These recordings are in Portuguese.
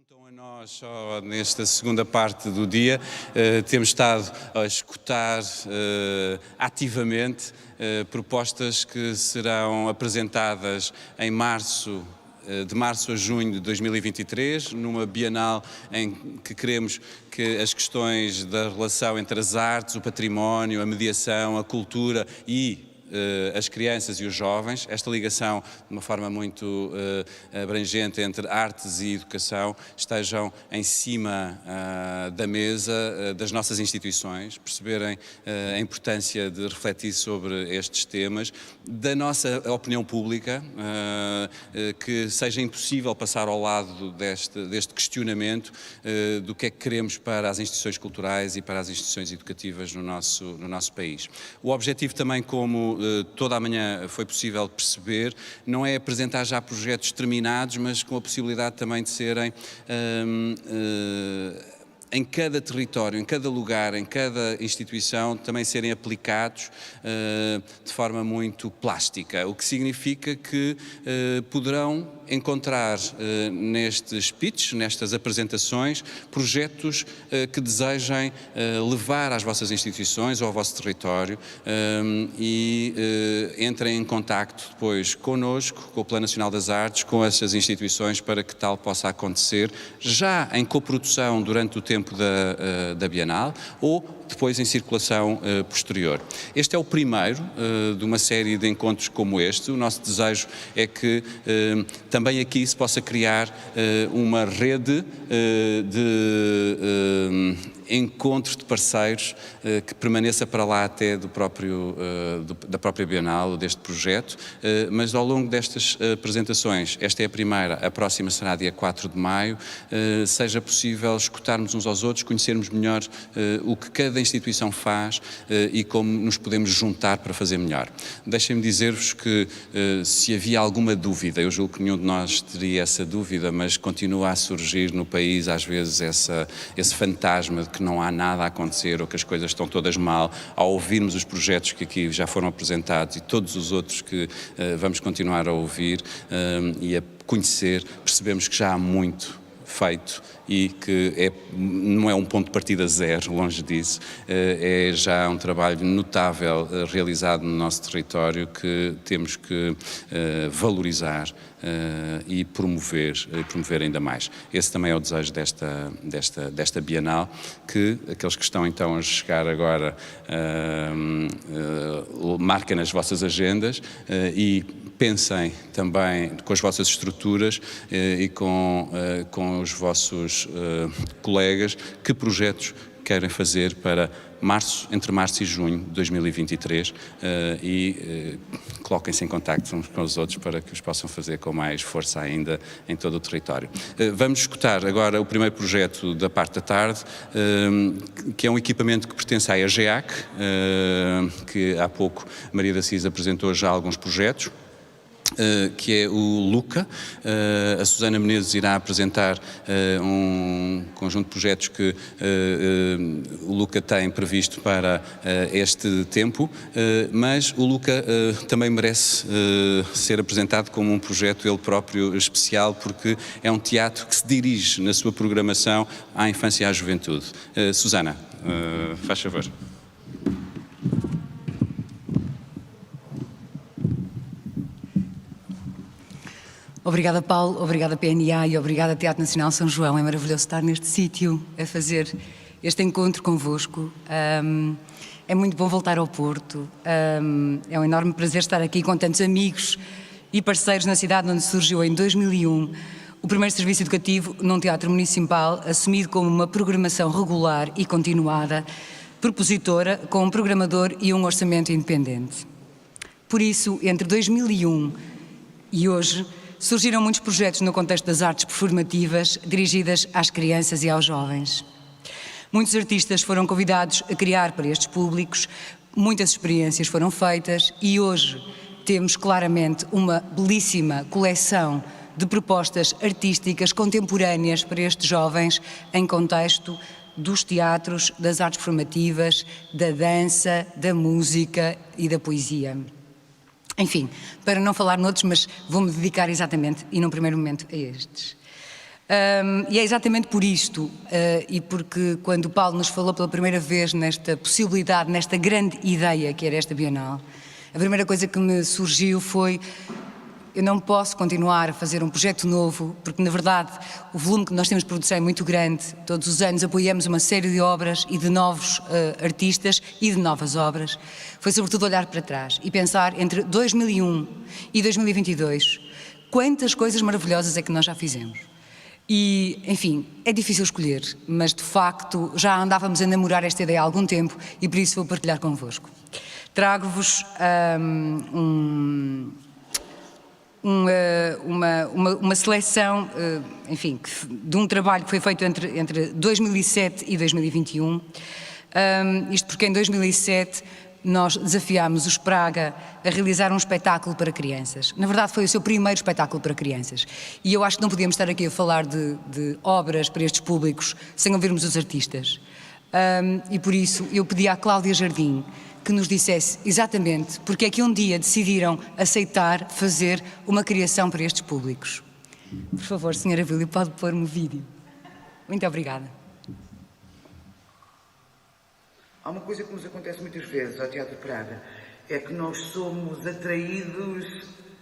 juntam a nós só nesta segunda parte do dia. Temos estado a escutar ativamente propostas que serão apresentadas em março, de março a junho de 2023, numa Bienal em que queremos que as questões da relação entre as artes, o património, a mediação, a cultura e as crianças e os jovens, esta ligação de uma forma muito abrangente entre artes e educação, estejam em cima da mesa das nossas instituições, perceberem a importância de refletir sobre estes temas, da nossa opinião pública, que seja impossível passar ao lado deste questionamento do que é que queremos para as instituições culturais e para as instituições educativas no nosso país. O objetivo também, como toda a manhã foi possível perceber, não é apresentar já projetos terminados, mas com a possibilidade também de serem em cada território, em cada lugar, em cada instituição, também serem aplicados de forma muito plástica, o que significa que poderão encontrar nestes pitches, nestas apresentações, projetos que desejem levar às vossas instituições ou ao vosso território e entrem em contacto depois connosco, com o Plano Nacional das Artes, com essas instituições, para que tal possa acontecer, já em coprodução durante o tempo da Bienal ou depois em circulação posterior. Este é o primeiro de uma série de encontros como este. O nosso desejo é que também aqui se possa criar uma rede de encontros de parceiros que permaneça para lá até da própria Bienal, deste projeto, mas ao longo destas apresentações, esta é a primeira, a próxima será dia 4 de maio, seja possível escutarmos uns aos outros, conhecermos melhor o que cada instituição faz e como nos podemos juntar para fazer melhor. Deixem-me dizer-vos que se havia alguma dúvida, eu julgo que nenhum de nós teria essa dúvida, mas continua a surgir no país às vezes esse fantasma de que não há nada a acontecer ou que as coisas estão todas mal, ao ouvirmos os projetos que aqui já foram apresentados e todos os outros que vamos continuar a ouvir e a conhecer, percebemos que já há muito feito e que não é um ponto de partida zero, longe disso, é já um trabalho notável realizado no nosso território que temos que valorizar e promover ainda mais. Esse também é o desejo desta Bienal, que aqueles que estão então a chegar agora marquem nas vossas agendas e pensem também com as vossas estruturas e com os vossos colegas que projetos querem fazer para entre março e junho de 2023 e coloquem-se em contacto uns com os outros para que os possam fazer com mais força ainda em todo o território. Vamos escutar agora o primeiro projeto da parte da tarde, que é um equipamento que pertence à EGEAC, que há pouco Maria da Cis apresentou já alguns projetos, que é o Luca. A Susana Menezes irá apresentar um conjunto de projetos que o Luca tem previsto para este tempo, mas o Luca também merece ser apresentado como um projeto ele próprio especial, porque é um teatro que se dirige na sua programação à infância e à juventude. Susana, faz favor. Obrigada, Paulo, obrigada, PNA e obrigada, Teatro Nacional São João. É maravilhoso estar neste sítio a fazer este encontro convosco. É muito bom voltar ao Porto. É um enorme prazer estar aqui com tantos amigos e parceiros na cidade onde surgiu em 2001 o primeiro serviço educativo num teatro municipal, assumido como uma programação regular e continuada, propositora, com um programador e um orçamento independente. Por isso, entre 2001 e hoje, surgiram muitos projetos no contexto das artes performativas dirigidas às crianças e aos jovens. Muitos artistas foram convidados a criar para estes públicos, muitas experiências foram feitas e hoje temos claramente uma belíssima coleção de propostas artísticas contemporâneas para estes jovens em contexto dos teatros, das artes performativas, da dança, da música e da poesia. Enfim, para não falar noutros, mas vou-me dedicar exatamente, e num primeiro momento, a estes. E é exatamente por isto, e porque quando o Paulo nos falou pela primeira vez nesta possibilidade, nesta grande ideia que era esta Bienal, a primeira coisa que me surgiu foi: eu não posso continuar a fazer um projeto novo, porque na verdade o volume que nós temos de produção é muito grande. Todos os anos apoiamos uma série de obras e de novos artistas e de novas obras. Foi sobretudo olhar para trás e pensar entre 2001 e 2022 quantas coisas maravilhosas é que nós já fizemos. E, enfim, é difícil escolher, mas de facto já andávamos a namorar esta ideia há algum tempo e por isso vou partilhar convosco. Trago-vos uma seleção, enfim, de um trabalho que foi feito entre 2007 e 2021. Isto porque em 2007 nós desafiámos os Praga a realizar um espetáculo para crianças. Na verdade foi o seu primeiro espetáculo para crianças. E eu acho que não podíamos estar aqui a falar de obras para estes públicos sem ouvirmos os artistas. E por isso eu pedi à Cláudia Jardim que nos dissesse exatamente porque é que um dia decidiram aceitar fazer uma criação para estes públicos. Por favor, Sra. Vílio, pode pôr-me o vídeo. Muito obrigada. Há uma coisa que nos acontece muitas vezes ao Teatro Praga, é que nós somos atraídos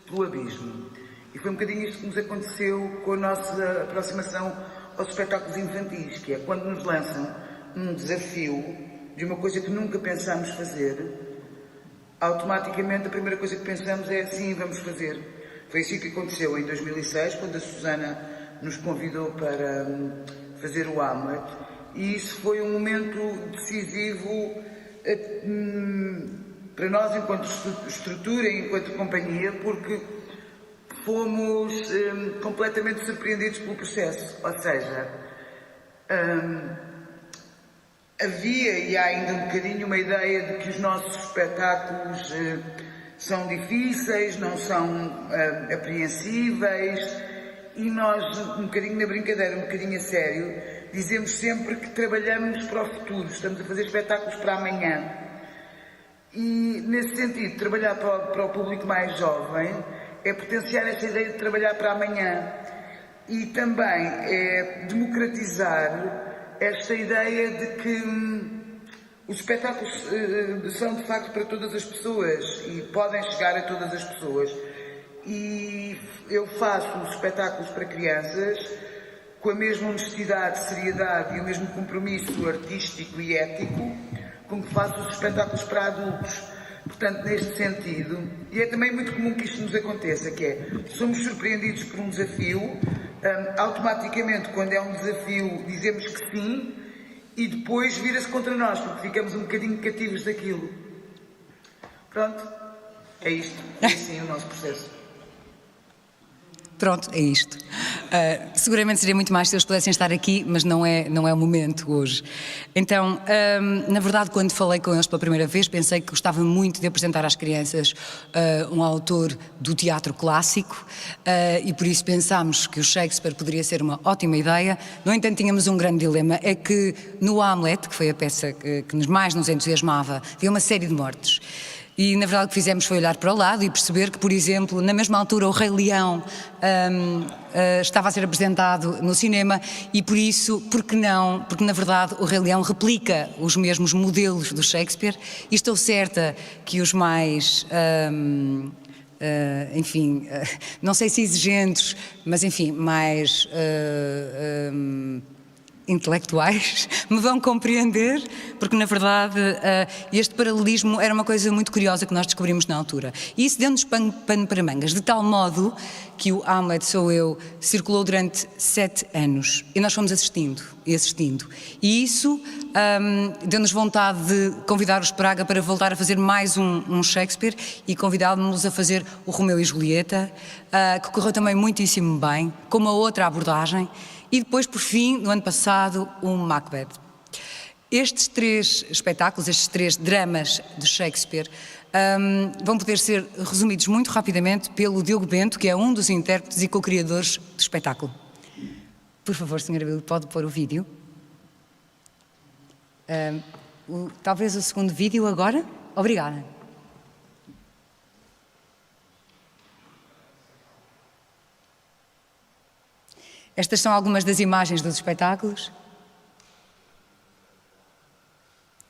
pelo abismo. E foi um bocadinho isto que nos aconteceu com a nossa aproximação aos espetáculos infantis, que é quando nos lançam um desafio de uma coisa que nunca pensámos fazer, automaticamente a primeira coisa que pensamos é sim, vamos fazer. Foi assim que aconteceu em 2006, quando a Susana nos convidou para fazer o Hamlet, e isso foi um momento decisivo para nós enquanto estrutura, enquanto companhia, porque fomos completamente surpreendidos pelo processo, ou seja, havia e há ainda um bocadinho uma ideia de que os nossos espetáculos são difíceis, não são apreensíveis, e nós, um bocadinho na brincadeira, um bocadinho a sério, dizemos sempre que trabalhamos para o futuro, estamos a fazer espetáculos para amanhã. E, nesse sentido, trabalhar para o público mais jovem é potenciar essa ideia de trabalhar para amanhã. E também é democratizar esta ideia de que os espetáculos são, de facto, para todas as pessoas e podem chegar a todas as pessoas. E eu faço os espetáculos para crianças com a mesma honestidade, seriedade e o mesmo compromisso artístico e ético com que faço os espetáculos para adultos. Portanto, neste sentido, e é também muito comum que isto nos aconteça, que é, somos surpreendidos por um desafio, automaticamente, quando é um desafio, dizemos que sim, e depois vira-se contra nós, porque ficamos um bocadinho cativos daquilo. Pronto, é isto, é assim o nosso processo. Pronto, é isto. Seguramente seria muito mais se eles pudessem estar aqui, mas não é o momento hoje. Então, na verdade, quando falei com eles pela primeira vez, pensei que gostava muito de apresentar às crianças um autor do teatro clássico e por isso pensámos que o Shakespeare poderia ser uma ótima ideia. No entanto, tínhamos um grande dilema, é que no Hamlet, que foi a peça que mais nos entusiasmava, havia uma série de mortes. E, na verdade, o que fizemos foi olhar para o lado e perceber que, por exemplo, na mesma altura o Rei Leão estava a ser apresentado no cinema e, por isso, por que não? Porque, na verdade, o Rei Leão replica os mesmos modelos do Shakespeare e estou certa que os mais... enfim, não sei se exigentes, mas, enfim, mais... intelectuais me vão compreender, porque na verdade este paralelismo era uma coisa muito curiosa que nós descobrimos na altura. E isso deu-nos pano para mangas, de tal modo que o Hamlet Sou Eu circulou durante 7 anos e nós fomos assistindo. E isso deu-nos vontade de convidar os Praga para voltar a fazer mais um Shakespeare e convidá-los a fazer o Romeu e Julieta, que correu também muitíssimo bem, com uma outra abordagem. E depois, por fim, no ano passado, um Macbeth. Estes 3 espetáculos, estes 3 dramas de Shakespeare, vão poder ser resumidos muito rapidamente pelo Diogo Bento, que é um dos intérpretes e co-criadores do espetáculo. Por favor, Sra. Vílio, pode pôr o vídeo. Talvez o segundo vídeo agora. Obrigada. Estas são algumas das imagens dos espetáculos.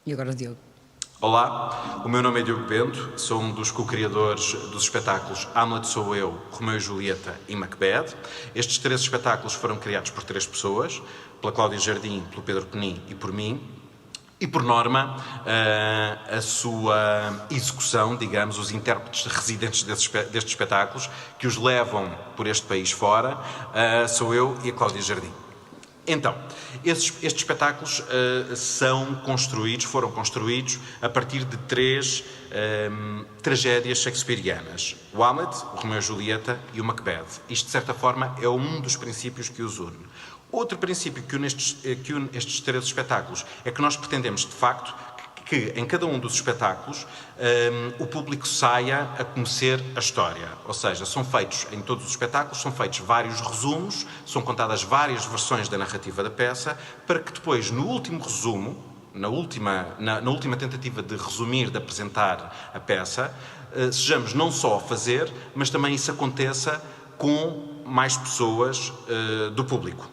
E agora o Diogo. Olá, o meu nome é Diogo Bento, sou um dos co-criadores dos espetáculos Hamlet Sou Eu, Romeu e Julieta e Macbeth. Estes 3 espetáculos foram criados por 3 pessoas, pela Cláudia Jardim, pelo Pedro Penin e por mim. E, por norma, a sua execução, digamos, os intérpretes residentes destes espetáculos, que os levam por este país fora, sou eu e a Cláudia Jardim. Então, estes espetáculos foram construídos a partir de 3 tragédias shakespearianas. O Hamlet, o Romeu e Julieta e o Macbeth. Isto, de certa forma, é um dos princípios que os une. Outro princípio que une estes 3 espetáculos é que nós pretendemos, de facto, que em cada um dos espetáculos o público saia a conhecer a história. Ou seja, em todos os espetáculos, são feitos vários resumos, são contadas várias versões da narrativa da peça, para que depois, no último resumo, na última tentativa de resumir, de apresentar a peça, sejamos não só a fazer, mas também isso aconteça com mais pessoas do público,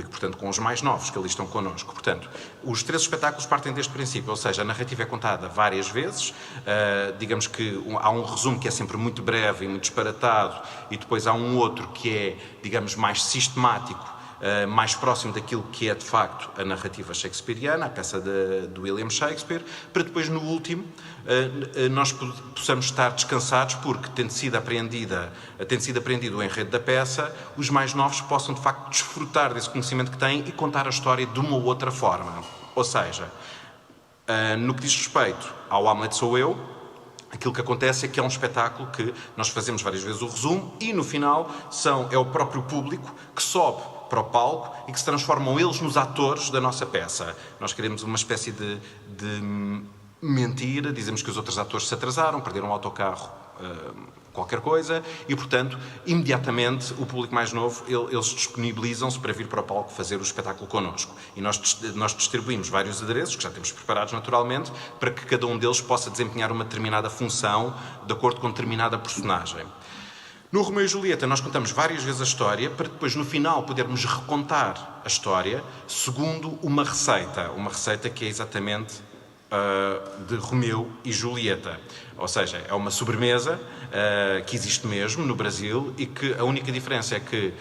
portanto, com os mais novos que ali estão connosco. Portanto, os 3 espetáculos partem deste princípio, ou seja, a narrativa é contada várias vezes, digamos que há um resumo que é sempre muito breve e muito disparatado, e depois há um outro que é, digamos, mais sistemático, mais próximo daquilo que é, de facto, a narrativa shakespeariana, a peça de William Shakespeare, para depois, no último, nós possamos estar descansados porque, tendo sido apreendido o enredo da peça, os mais novos possam, de facto, desfrutar desse conhecimento que têm e contar a história de uma ou outra forma. Ou seja, no que diz respeito ao Hamlet Sou Eu, aquilo que acontece é que é um espetáculo que nós fazemos várias vezes o resumo e, no final, é o próprio público que sobe para o palco e que se transformam eles nos atores da nossa peça. Nós queremos uma espécie de mentira, dizemos que os outros atores se atrasaram, perderam o autocarro, qualquer coisa, e, portanto, imediatamente, o público mais novo, eles disponibilizam-se para vir para o palco fazer o espetáculo connosco. E nós distribuímos vários adereços, que já temos preparados naturalmente, para que cada um deles possa desempenhar uma determinada função, de acordo com determinada personagem. No Romeu e Julieta nós contamos várias vezes a história para depois no final podermos recontar a história segundo uma receita que é exatamente de Romeu e Julieta. Ou seja, é uma sobremesa que existe mesmo no Brasil e que a única diferença é que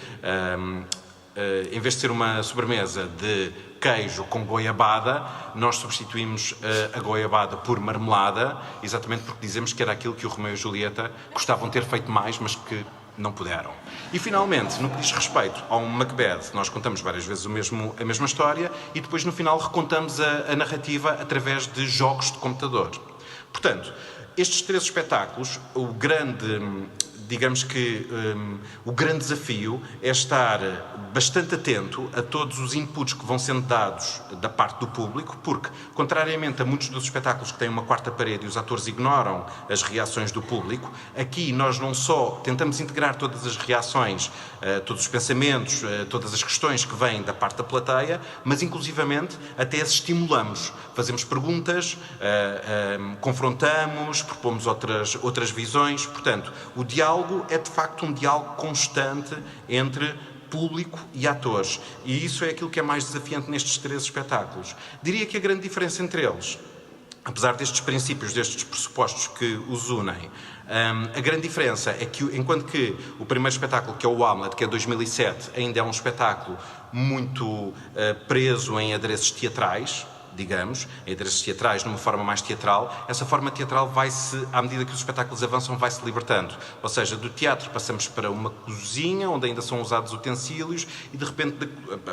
em vez de ser uma sobremesa de queijo com goiabada, nós substituímos a goiabada por marmelada, exatamente porque dizemos que era aquilo que o Romeu e Julieta gostavam de ter feito mais, mas que não puderam. E, finalmente, no que diz respeito ao Macbeth, nós contamos várias vezes a mesma história e depois, no final, recontamos a narrativa através de jogos de computador. Portanto, estes 3 espetáculos, o grande desafio é estar bastante atento a todos os inputs que vão sendo dados da parte do público, porque, contrariamente a muitos dos espetáculos que têm uma quarta parede e os atores ignoram as reações do público, aqui nós não só tentamos integrar todas as reações, todos os pensamentos, todas as questões que vêm da parte da plateia, mas, inclusivamente, até as estimulamos. Fazemos perguntas, confrontamos, propomos outras visões. Portanto, o diálogo é, de facto, um diálogo constante entre público e atores. E isso é aquilo que é mais desafiante nestes 3 espetáculos. Diria que a grande diferença entre eles, apesar destes princípios, destes pressupostos que os unem, a grande diferença é que, enquanto que o primeiro espetáculo, que é o Hamlet, que é 2007, ainda é um espetáculo muito preso em adereços teatrais, digamos, em adereços teatrais, numa forma mais teatral, essa forma teatral vai-se, à medida que os espetáculos avançam, vai-se libertando. Ou seja, do teatro passamos para uma cozinha, onde ainda são usados utensílios, e de repente,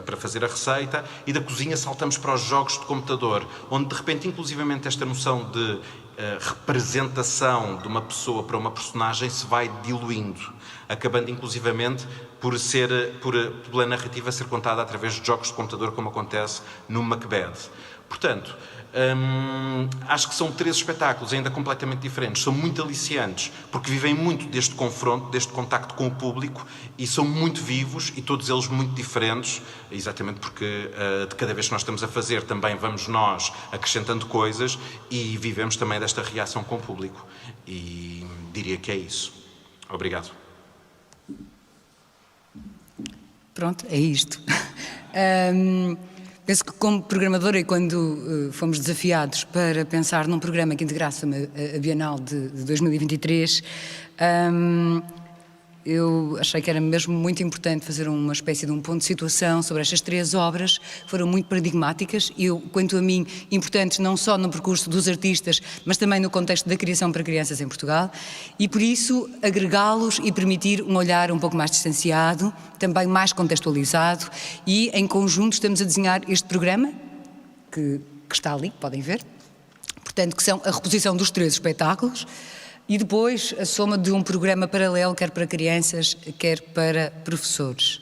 para fazer a receita, e da cozinha saltamos para os jogos de computador, onde de repente, inclusivamente, esta noção de representação de uma pessoa para uma personagem se vai diluindo, acabando inclusivamente pela narrativa ser contada através de jogos de computador, como acontece no Macbeth. Portanto, acho que são 3 espetáculos ainda completamente diferentes, são muito aliciantes, porque vivem muito deste confronto, deste contacto com o público, e são muito vivos, e todos eles muito diferentes, exatamente porque de cada vez que nós estamos a fazer também vamos nós acrescentando coisas e vivemos também desta reação com o público. E diria que é isso. Obrigado. Pronto, é isto. Penso que como programadora e quando fomos desafiados para pensar num programa que integrasse a Bienal de 2023, eu achei que era mesmo muito importante fazer uma espécie de um ponto de situação sobre estas 3 obras, que foram muito paradigmáticas e, quanto a mim, importantes não só no percurso dos artistas, mas também no contexto da criação para crianças em Portugal, e por isso agregá-los e permitir um olhar um pouco mais distanciado, também mais contextualizado, e em conjunto estamos a desenhar este programa, que está ali, podem ver, portanto, que são a reposição dos 3 espetáculos, e depois a soma de um programa paralelo, quer para crianças, quer para professores.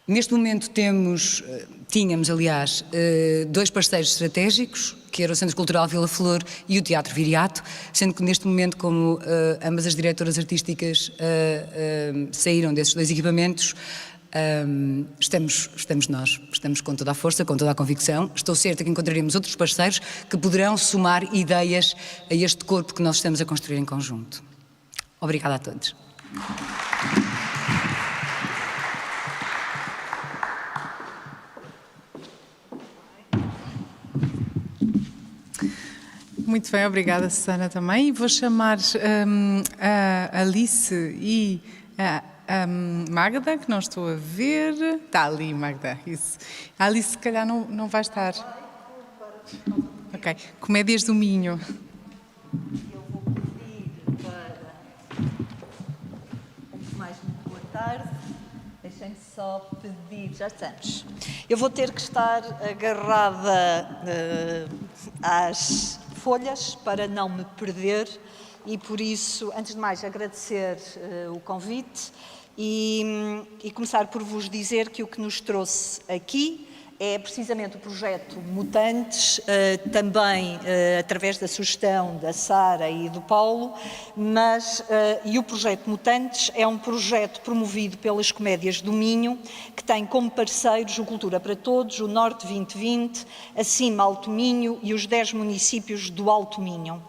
Neste momento tínhamos, aliás, 2 parceiros estratégicos, que era o Centro Cultural Vila Flor e o Teatro Viriato, sendo que neste momento, como ambas as diretoras artísticas saíram desses 2 equipamentos, estamos com toda a força, com toda a convicção. Estou certa que encontraremos outros parceiros que poderão somar ideias a este corpo que nós estamos a construir em conjunto. Obrigada a todos. Muito bem, obrigada, Susana, também. E vou chamar a Alice e a Magda, que não estou a ver. Está ali, Magda, isso. A Alice, se calhar, não vai estar. Ok. Comédias do Minho. Eu vou pedir para... Mais muito boa tarde. Deixem-me só pedir... Já estamos. Eu vou ter que estar agarrada às folhas para não me perder e, por isso, antes de mais, agradecer o convite e começar por vos dizer que o que nos trouxe aqui é precisamente o projeto Mutantes, também através da sugestão da Sara e do Paulo, e o projeto Mutantes é um projeto promovido pelas Comédias do Minho, que tem como parceiros o Cultura para Todos, o Norte 2020, a Cima Alto Minho e os 10 municípios do Alto Minho.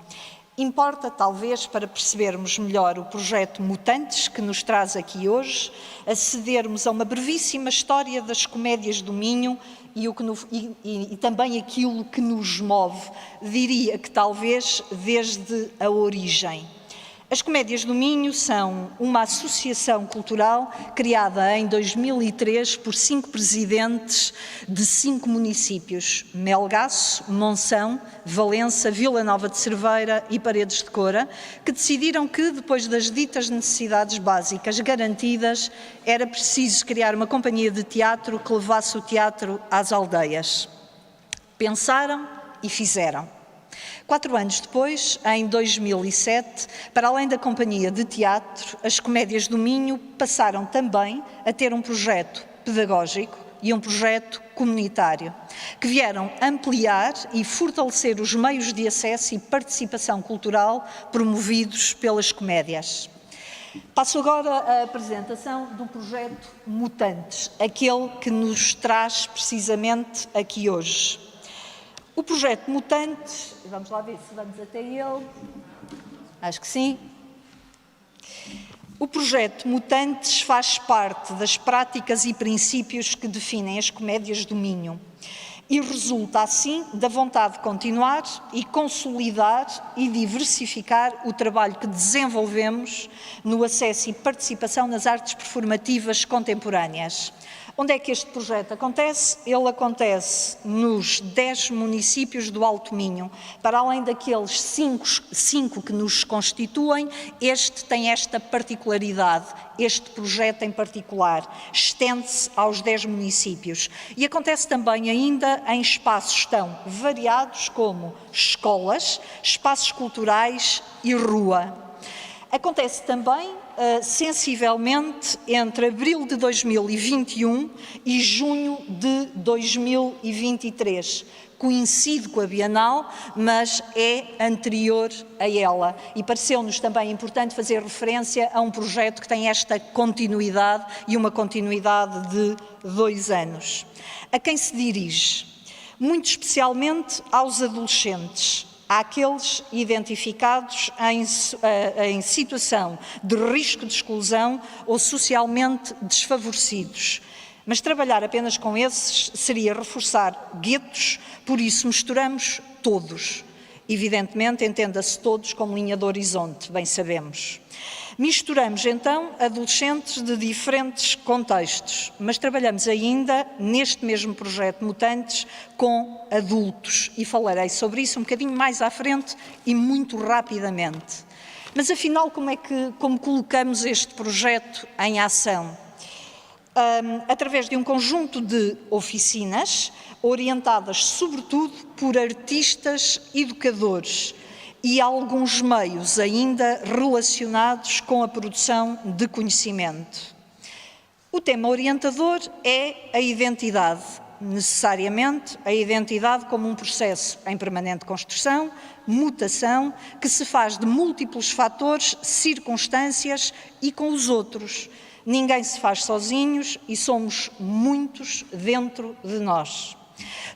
Importa, talvez, para percebermos melhor o projeto Mutantes, que nos traz aqui hoje, acedermos a uma brevíssima história das Comédias do Minho e também aquilo que nos move, diria que talvez desde a origem. As Comédias do Minho são uma associação cultural criada em 2003 por 5 presidentes de 5 municípios: Melgaço, Monção, Valença, Vila Nova de Cerveira e Paredes de Coura, que decidiram que, depois das ditas necessidades básicas garantidas, era preciso criar uma companhia de teatro que levasse o teatro às aldeias. Pensaram e fizeram. 4 anos depois, em 2007, para além da companhia de teatro, as Comédias do Minho passaram também a ter um projeto pedagógico e um projeto comunitário, que vieram ampliar e fortalecer os meios de acesso e participação cultural promovidos pelas comédias. Passo agora à apresentação do projeto Mutantes, aquele que nos traz precisamente aqui hoje. O projeto Mutantes, vamos lá ver se vamos até ele, acho que sim. O projeto Mutantes faz parte das práticas e princípios que definem as Comédias do Minho e resulta, assim, da vontade de continuar e consolidar e diversificar o trabalho que desenvolvemos no acesso e participação nas artes performativas contemporâneas. Onde é que este projeto acontece? Ele acontece nos 10 municípios do Alto Minho. Para além daqueles 5 que nos constituem, este tem esta particularidade, este projeto em particular, estende-se aos 10 municípios. E acontece também ainda em espaços tão variados como escolas, espaços culturais e rua. Acontece também, sensivelmente, entre abril de 2021 e junho de 2023. Coincide com a Bienal, mas é anterior a ela. E pareceu-nos também importante fazer referência a um projeto que tem esta continuidade e uma continuidade de 2 anos. A quem se dirige? Muito especialmente aos adolescentes. Àqueles identificados em situação de risco de exclusão ou socialmente desfavorecidos. Mas trabalhar apenas com esses seria reforçar guetos, por isso misturamos todos. Evidentemente, entenda-se todos como linha de horizonte, bem sabemos. Misturamos, então, adolescentes de diferentes contextos, mas trabalhamos ainda, neste mesmo projeto Mutantes, com adultos. E falarei sobre isso um bocadinho mais à frente e muito rapidamente. Mas, afinal, como colocamos este projeto em ação? Através de um conjunto de oficinas, orientadas sobretudo por artistas educadores e alguns meios ainda relacionados com a produção de conhecimento. O tema orientador é a identidade, necessariamente a identidade como um processo em permanente construção, mutação, que se faz de múltiplos fatores, circunstâncias e com os outros. Ninguém se faz sozinhos e somos muitos dentro de nós.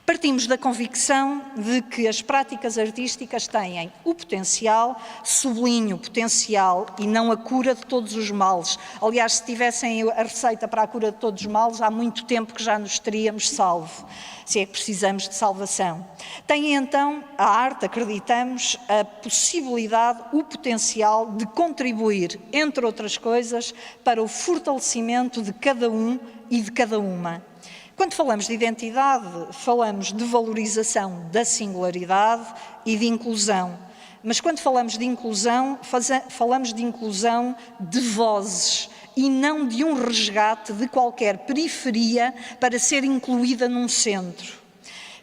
Partimos da convicção de que as práticas artísticas têm o potencial, sublinho o potencial e não a cura de todos os males. Aliás, se tivessem a receita para a cura de todos os males, há muito tempo que já nos teríamos salvo, se é que precisamos de salvação. Tem então a arte, acreditamos, a possibilidade, o potencial de contribuir, entre outras coisas, para o fortalecimento de cada um e de cada uma. Quando falamos de identidade, falamos de valorização da singularidade e de inclusão. Mas quando falamos de inclusão, falamos de inclusão de vozes e não de um resgate de qualquer periferia para ser incluída num centro.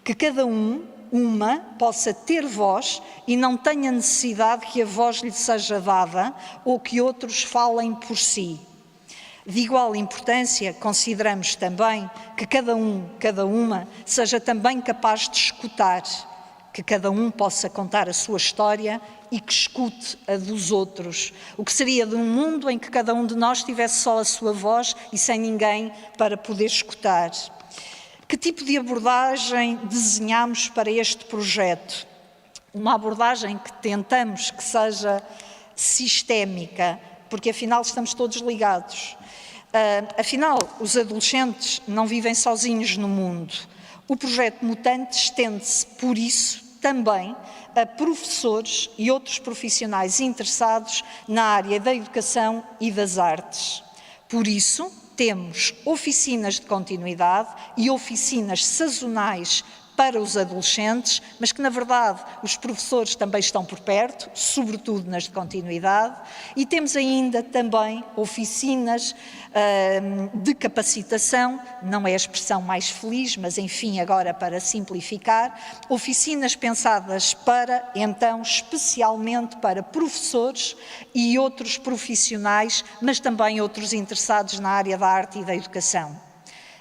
Que cada uma, possa ter voz e não tenha necessidade que a voz lhe seja dada ou que outros falem por si. De igual importância, consideramos também que cada uma, seja também capaz de escutar, que cada um possa contar a sua história e que escute a dos outros. O que seria de um mundo em que cada um de nós tivesse só a sua voz e sem ninguém para poder escutar. Que tipo de abordagem desenhamos para este projeto? Uma abordagem que tentamos que seja sistémica, porque afinal estamos todos ligados. Afinal, os adolescentes não vivem sozinhos no mundo. O projeto Mutante estende-se, por isso, também a professores e outros profissionais interessados na área da educação e das artes. Por isso, temos oficinas de continuidade e oficinas sazonais para os adolescentes, mas que, na verdade, os professores também estão por perto, sobretudo nas de continuidade, e temos ainda também oficinas de capacitação, não é a expressão mais feliz, mas enfim, agora para simplificar, oficinas pensadas para, então, especialmente para professores e outros profissionais, mas também outros interessados na área da arte e da educação.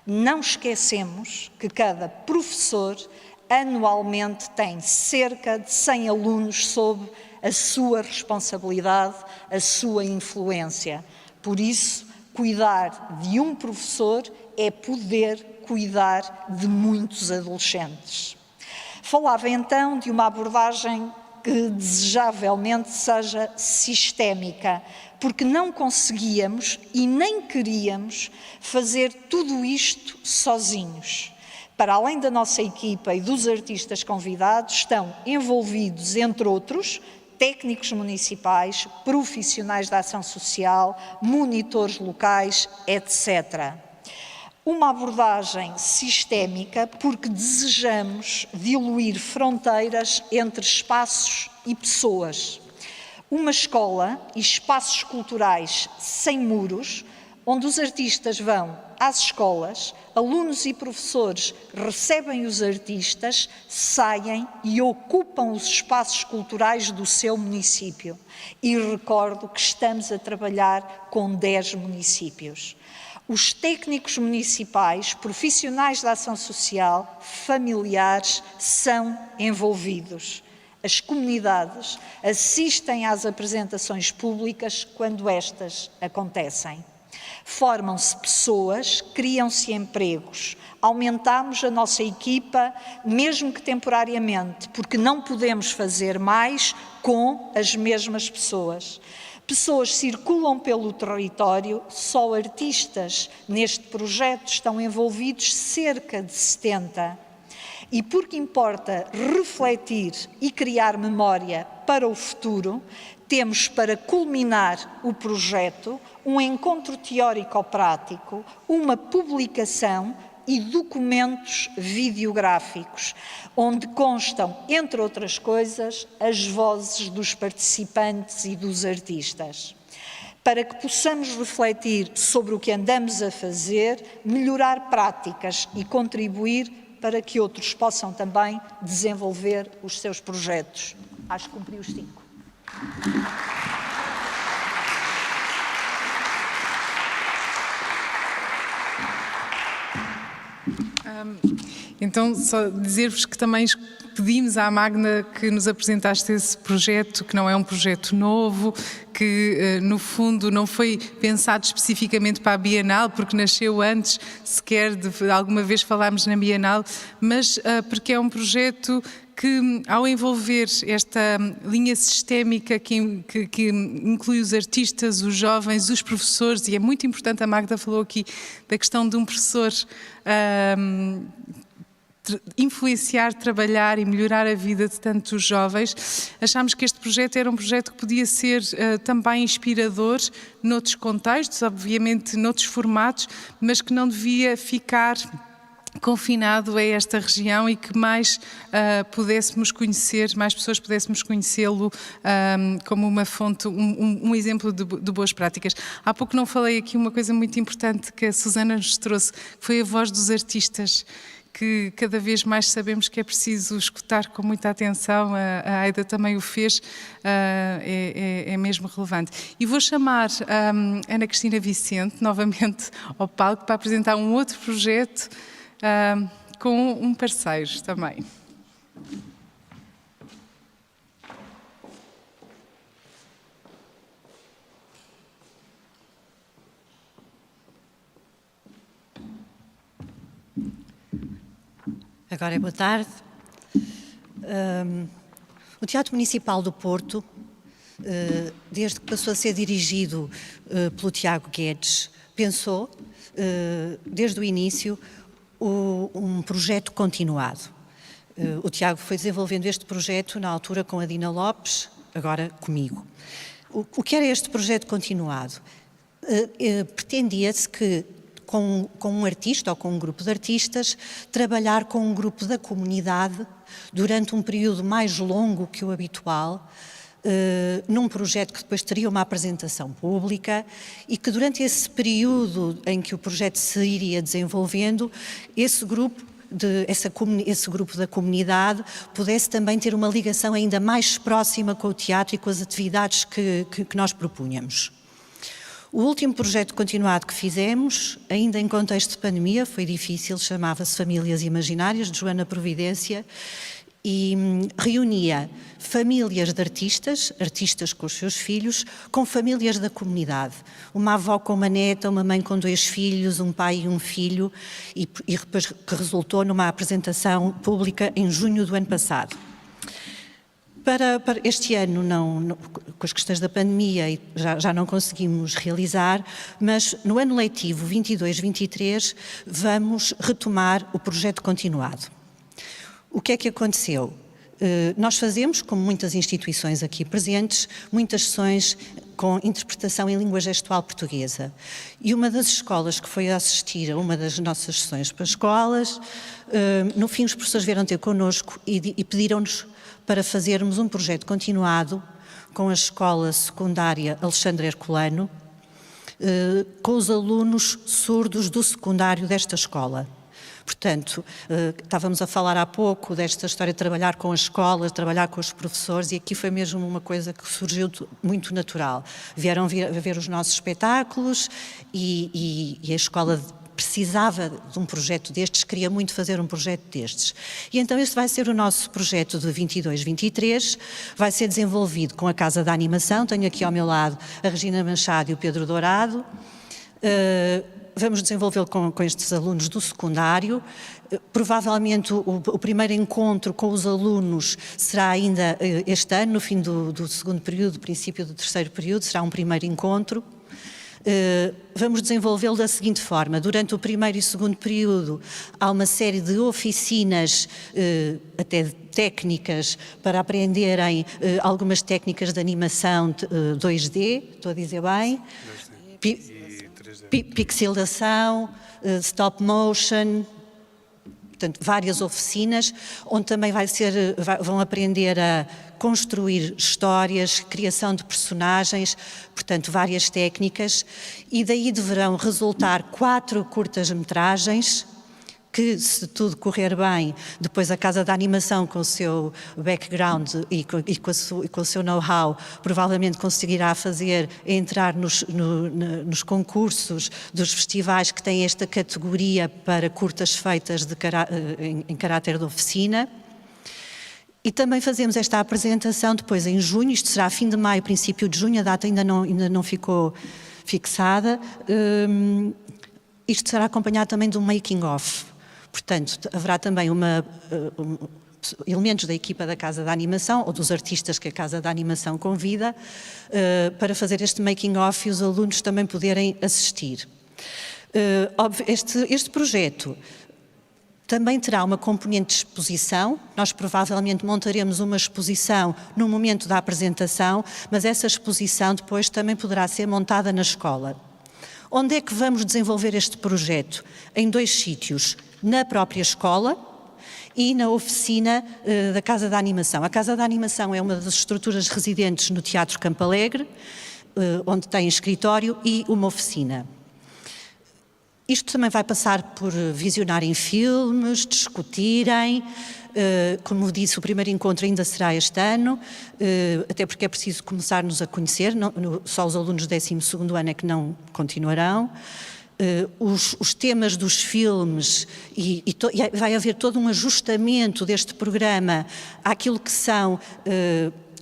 Não esquecemos que cada professor anualmente tem cerca de 100 alunos sob a sua responsabilidade, a sua influência. Por isso, cuidar de um professor é poder cuidar de muitos adolescentes. Falava então de uma abordagem que desejavelmente seja sistémica, porque não conseguíamos e nem queríamos fazer tudo isto sozinhos. Para além da nossa equipa e dos artistas convidados, estão envolvidos, entre outros, técnicos municipais, profissionais da ação social, monitores locais, etc. Uma abordagem sistémica porque desejamos diluir fronteiras entre espaços e pessoas. Uma escola e espaços culturais sem muros, onde os artistas vão às escolas, alunos e professores recebem os artistas, saem e ocupam os espaços culturais do seu município. E recordo que estamos a trabalhar com 10 municípios. Os técnicos municipais, profissionais da ação social, familiares, são envolvidos. As comunidades assistem às apresentações públicas quando estas acontecem. Formam-se pessoas, criam-se empregos, aumentamos a nossa equipa, mesmo que temporariamente, porque não podemos fazer mais com as mesmas pessoas. Pessoas circulam pelo território, só artistas neste projeto estão envolvidos cerca de 70. E porque importa refletir e criar memória para o futuro, temos para culminar o projeto um encontro teórico-prático, uma publicação e documentos videográficos, onde constam, entre outras coisas, as vozes dos participantes e dos artistas. Para que possamos refletir sobre o que andamos a fazer, melhorar práticas e contribuir para que outros possam também desenvolver os seus projetos. Acho que cumpri os 5. Então, só dizer-vos que também pedimos à Magda que nos apresentaste esse projeto, que não é um projeto novo, que no fundo não foi pensado especificamente para a Bienal, porque nasceu antes sequer de alguma vez falarmos na Bienal, mas porque é um projeto que, ao envolver esta linha sistémica que inclui os artistas, os jovens, os professores, e é muito importante, a Magda falou aqui da questão de um professor influenciar, trabalhar e melhorar a vida de tantos jovens, achámos que este projeto era um projeto que podia ser também inspirador noutros contextos, obviamente noutros formatos, mas que não devia ficar confinado a esta região e que mais pudéssemos conhecer, mais pessoas pudéssemos conhecê-lo como uma fonte, um exemplo de boas práticas. Há pouco não falei aqui uma coisa muito importante que a Susana nos trouxe, que foi a voz dos artistas, que cada vez mais sabemos que é preciso escutar com muita atenção, a Aida também o fez, é mesmo relevante. E vou chamar a Ana Cristina Vicente, novamente ao palco, para apresentar um outro projeto com um parceiro também. Agora é boa tarde. O Teatro Municipal do Porto, desde que passou a ser dirigido pelo Tiago Guedes, pensou, desde o início, um projeto continuado. O Tiago foi desenvolvendo este projeto na altura com a Dina Lopes, agora comigo. O que era este projeto continuado? Pretendia-se que com um artista ou com um grupo de artistas, trabalhar com um grupo da comunidade durante um período mais longo que o habitual, num projeto que depois teria uma apresentação pública e que durante esse período em que o projeto se iria desenvolvendo, esse grupo da comunidade pudesse também ter uma ligação ainda mais próxima com o teatro e com as atividades que nós propunhamos. O último projeto continuado que fizemos, ainda em contexto de pandemia, foi difícil, chamava-se Famílias Imaginárias, de Joana Providência, e reunia famílias de artistas com os seus filhos, com famílias da comunidade. Uma avó com uma neta, uma mãe com 2 filhos, um pai e um filho, e depois que resultou numa apresentação pública em junho do ano passado. Para este ano, com as questões da pandemia, já não conseguimos realizar, mas no ano letivo 22-23 vamos retomar o projeto continuado. O que é que aconteceu? Nós fazemos, como muitas instituições aqui presentes, muitas sessões com interpretação em língua gestual portuguesa. E uma das escolas que foi assistir a uma das nossas sessões para escolas, no fim os professores vieram ter connosco e pediram-nos para fazermos um projeto continuado com a escola secundária Alexandre Herculano, com os alunos surdos do secundário desta escola. Portanto, estávamos a falar há pouco desta história de trabalhar com as escolas, trabalhar com os professores, e aqui foi mesmo uma coisa que surgiu muito natural. Vieram ver os nossos espetáculos e a escola precisava de um projeto destes, queria muito fazer um projeto destes. E então este vai ser o nosso projeto de 22-23, vai ser desenvolvido com a Casa da Animação, tenho aqui ao meu lado a Regina Machado e o Pedro Dourado, vamos desenvolvê-lo com estes alunos do secundário. Provavelmente o primeiro encontro com os alunos será ainda este ano, no fim do segundo período, princípio do terceiro período, será um primeiro encontro. Vamos desenvolvê-lo da seguinte forma: durante o primeiro e segundo período há uma série de oficinas, até técnicas, para aprenderem algumas técnicas de animação 2D, estou a dizer bem, pixelação, stop motion, portanto, várias oficinas, onde também vão aprender a construir histórias, criação de personagens, portanto, várias técnicas, e daí deverão resultar 4 curtas-metragens, que, se tudo correr bem, depois a Casa da Animação, com o seu background e com o seu know-how, provavelmente conseguirá entrar nos concursos dos festivais que têm esta categoria para curtas feitas em caráter de oficina. E também fazemos esta apresentação depois em junho, isto será fim de maio, princípio de junho, a data ainda não ficou fixada. Isto será acompanhado também de um making-of. Portanto, haverá também elementos da equipa da Casa da Animação ou dos artistas que a Casa da Animação convida para fazer este making-of e os alunos também poderem assistir. Este projeto também terá uma componente de exposição. Nós provavelmente montaremos uma exposição no momento da apresentação, mas essa exposição depois também poderá ser montada na escola. Onde é que vamos desenvolver este projeto? Em 2 sítios, na própria escola e na oficina da Casa da Animação. A Casa da Animação é uma das estruturas residentes no Teatro Campo Alegre, onde tem escritório e uma oficina. Isto também vai passar por visionarem filmes, discutirem. Como disse, o primeiro encontro ainda será este ano, até porque é preciso começar-nos a conhecer, só os alunos do 12º ano é que não continuarão. Os temas dos filmes e vai haver todo um ajustamento deste programa àquilo que são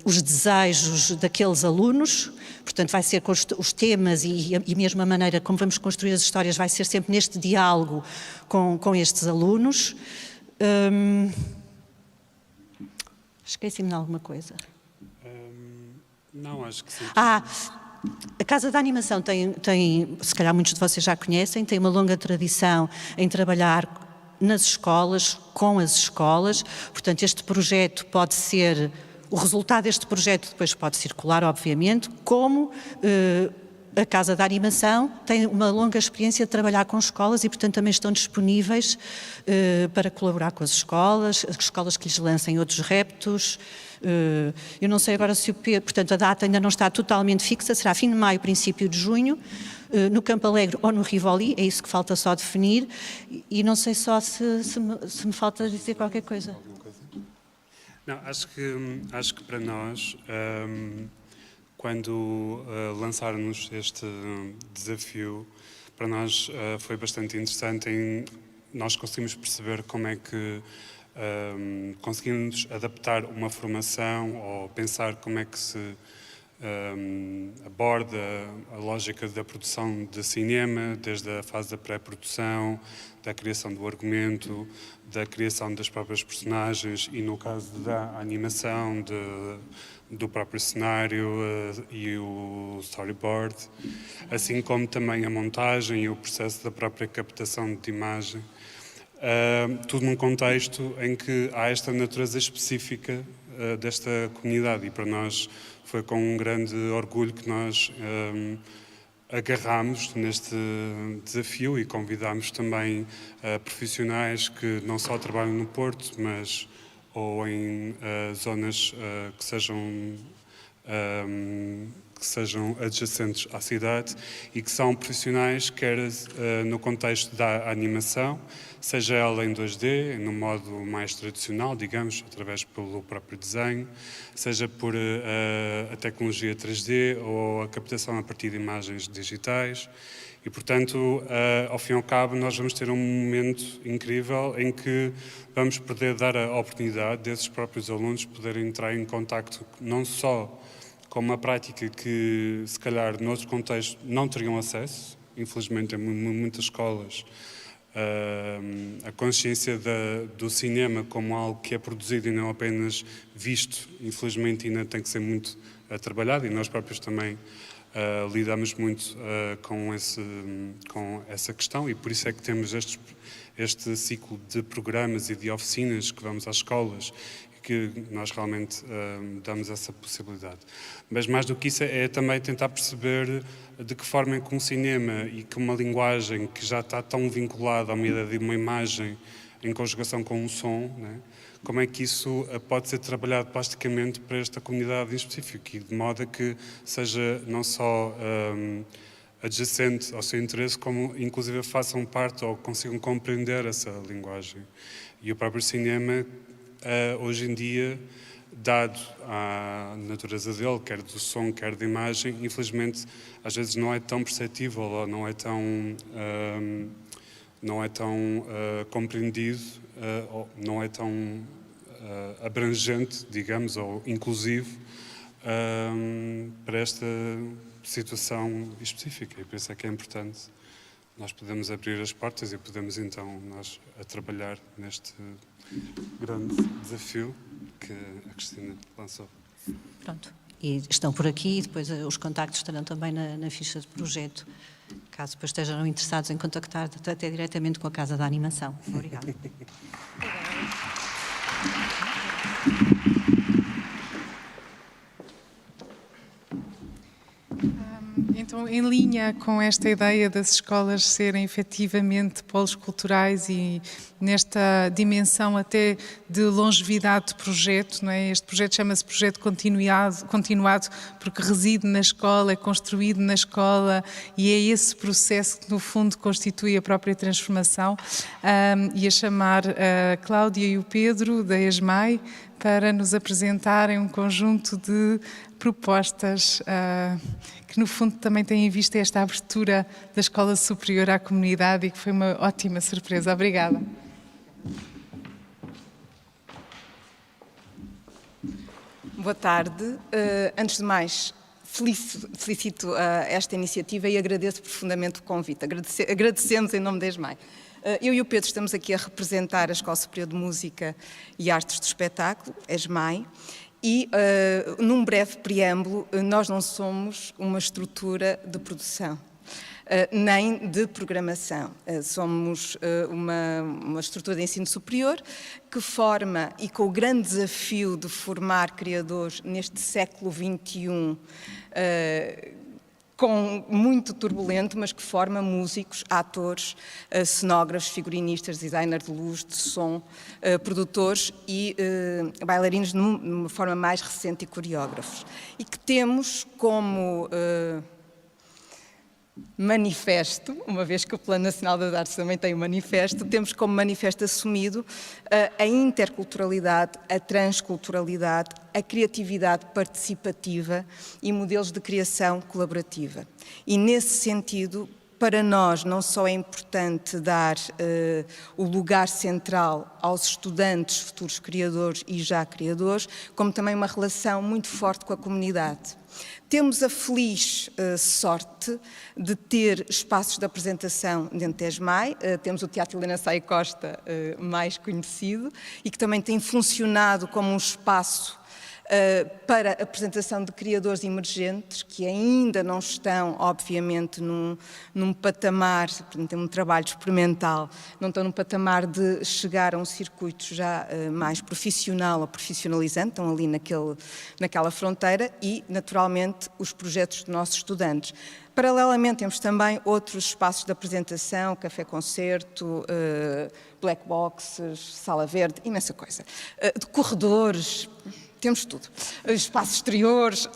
os desejos daqueles alunos. Portanto, vai ser com os temas e mesmo a maneira como vamos construir as histórias vai ser sempre neste diálogo com estes alunos. Esqueci-me de alguma coisa? Não, acho que sim. A Casa da Animação tem, se calhar muitos de vocês já conhecem, tem uma longa tradição em trabalhar nas escolas, com as escolas. Portanto, este projeto pode ser, o resultado deste projeto depois pode circular, obviamente, como a Casa da Animação tem uma longa experiência de trabalhar com escolas e, portanto, também estão disponíveis para colaborar com as escolas que lhes lancem outros reptos. Eu não sei agora se portanto, a data ainda não está totalmente fixa, será fim de maio, princípio de junho, no Campo Alegre ou no Rivoli, é isso que falta só definir, e não sei só se me falta dizer qualquer coisa. Não, acho que para nós, quando lançarmos este desafio, para nós foi bastante interessante nós conseguimos perceber como é que conseguimos adaptar uma formação ou pensar como é que se aborda a lógica da produção de cinema, desde a fase da pré-produção, da criação do argumento, da criação das próprias personagens e, no caso da animação, do próprio cenário e o storyboard, assim como também a montagem e o processo da própria captação de imagem. Tudo num contexto em que há esta natureza específica desta comunidade, e para nós foi com um grande orgulho que nós agarramos neste desafio e convidamos também profissionais que não só trabalham no Porto, mas ou em zonas que sejam adjacentes à cidade e que são profissionais quer no contexto da animação, seja ela em 2D, no modo mais tradicional, digamos, através pelo próprio desenho, seja por a tecnologia 3D ou a captação a partir de imagens digitais. E, portanto, ao fim e ao cabo, nós vamos ter um momento incrível em que vamos poder dar a oportunidade desses próprios alunos poderem entrar em contacto não só com uma prática que, se calhar, noutro contexto não teriam acesso, infelizmente, em muitas escolas, a consciência do cinema como algo que é produzido e não apenas visto, infelizmente ainda tem que ser muito trabalhado, e nós próprios também lidamos muito com essa questão, e por isso é que temos este ciclo de programas e de oficinas que vamos às escolas, que nós realmente damos essa possibilidade. Mas mais do que isso é também tentar perceber de que forma é que um cinema e que uma linguagem que já está tão vinculada a uma ideia de uma imagem em conjugação com um som, né? Como é que isso pode ser trabalhado plasticamente para esta comunidade em específico, e de modo a que seja não só adjacente ao seu interesse, como inclusive façam parte ou consigam compreender essa linguagem. E o próprio cinema, hoje em dia, dado a natureza dele, quer do som, quer da imagem, infelizmente às vezes não é tão perceptível ou não é tão compreendido, ou não é tão abrangente, digamos, ou inclusivo para esta situação específica. E por isso é que é importante nós podemos abrir as portas e podemos então nós a trabalhar neste grande desafio que a Cristina lançou. Pronto. E estão por aqui, e depois os contactos estarão também na ficha de projeto, caso depois estejam interessados em contactar até diretamente com a Casa da Animação. Obrigada. Então, em linha com esta ideia das escolas serem efetivamente polos culturais e nesta dimensão até de longevidade de projeto, não é? Este projeto chama-se Projeto Continuado porque reside na escola, é construído na escola, e é esse processo que no fundo constitui a própria transformação. E a chamar a Cláudia e o Pedro da ESMAI para nos apresentarem um conjunto de propostas que no fundo também têm em vista esta abertura da Escola Superior à comunidade, e que foi uma ótima surpresa. Obrigada. Boa tarde. Antes de mais, felicito esta iniciativa e agradeço profundamente o convite. Agradecemos em nome da ESMAI. Eu e o Pedro estamos aqui a representar a Escola Superior de Música e Artes do Espetáculo, ESMAI, e, num breve preâmbulo, nós não somos uma estrutura de produção, nem de programação. Somos uma estrutura de ensino superior que forma, e com o grande desafio de formar criadores neste século XXI, muito turbulento, mas que forma músicos, atores, cenógrafos, figurinistas, designers de luz, de som, produtores e bailarinos numa forma mais recente, e coreógrafos. E que temos como manifesto, uma vez que o Plano Nacional das Artes também tem um manifesto, temos como manifesto assumido a interculturalidade, a transculturalidade, a criatividade participativa e modelos de criação colaborativa. E nesse sentido, para nós não só é importante dar o lugar central aos estudantes, futuros criadores e já criadores, como também uma relação muito forte com a comunidade. Temos a feliz sorte de ter espaços de apresentação dentro da ESMAI. Temos o Teatro Helena Saia Costa, mais conhecido, e que também tem funcionado como um espaço para a apresentação de criadores emergentes que ainda não estão, obviamente, num patamar, portanto, um trabalho experimental, não estão num patamar de chegar a um circuito já mais profissional ou profissionalizante, estão ali naquela fronteira, e, naturalmente, os projetos dos nossos estudantes. Paralelamente, temos também outros espaços de apresentação, café-concerto, black boxes, sala verde, imensa coisa. De corredores, temos tudo. Espaços exteriores.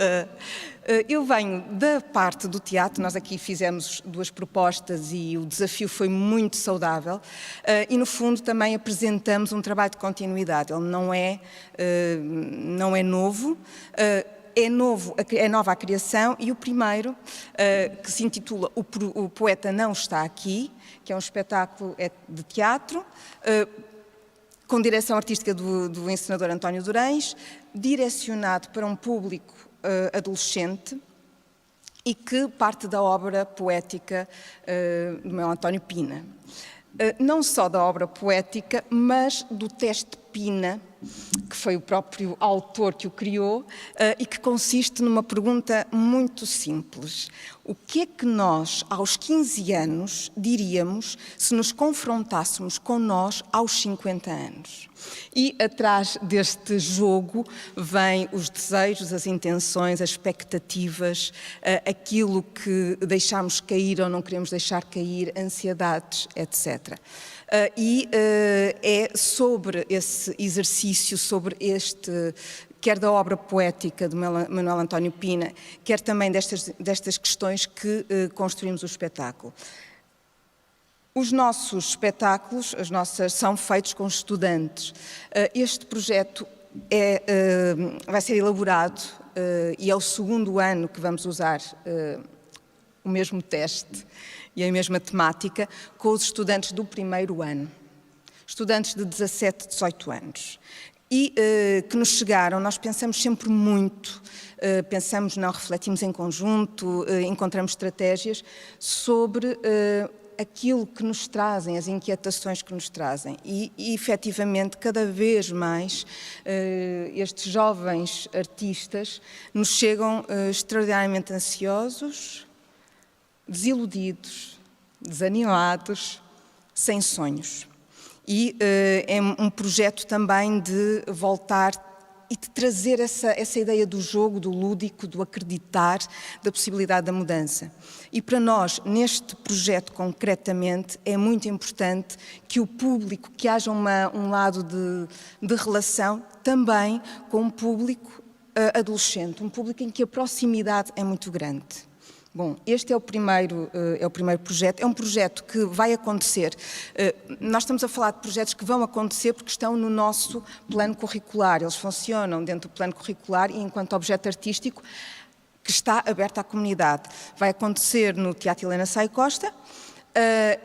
Eu venho da parte do teatro, nós aqui fizemos 2 propostas e o desafio foi muito saudável, e no fundo também apresentamos um trabalho de continuidade. Ele não é novo. É nova a criação, e o primeiro, que se intitula O Poeta Não Está Aqui, que é um espetáculo de teatro, com direção artística do encenador António Durães, direcionado para um público adolescente, e que parte da obra poética do Manuel António Pina. Não só da obra poética, mas do teste Pina, que foi o próprio autor que o criou, e que consiste numa pergunta muito simples. O que é que nós, aos 15 anos, diríamos se nos confrontássemos com nós aos 50 anos? E atrás deste jogo vêm os desejos, as intenções, as expectativas, aquilo que deixamos cair ou não queremos deixar cair, ansiedades, etc. É sobre esse exercício, sobre quer da obra poética de Manuel António Pina, quer também destas questões que construímos o espetáculo. Os nossos espetáculos, são feitos com estudantes. Este projeto vai ser elaborado e é o segundo ano que vamos usar o mesmo teste e a mesma temática com os estudantes do primeiro ano. Estudantes de 17, 18 anos. E que nos chegaram, nós pensamos sempre muito, refletimos em conjunto, encontramos estratégias sobre aquilo que nos trazem, as inquietações que nos trazem. E efetivamente, cada vez mais, estes jovens artistas nos chegam extraordinariamente ansiosos, desiludidos, desanimados, sem sonhos. E é um projeto também de voltar e de trazer essa ideia do jogo, do lúdico, do acreditar, da possibilidade da mudança. E para nós, neste projeto concretamente, é muito importante que o público, que haja um lado de relação também com um público adolescente, um público em que a proximidade é muito grande. Bom, este é o primeiro projeto, é um projeto que vai acontecer. Nós estamos a falar de projetos que vão acontecer porque estão no nosso plano curricular, eles funcionam dentro do plano curricular e enquanto objeto artístico que está aberto à comunidade. Vai acontecer no Teatro Helena Sai Costa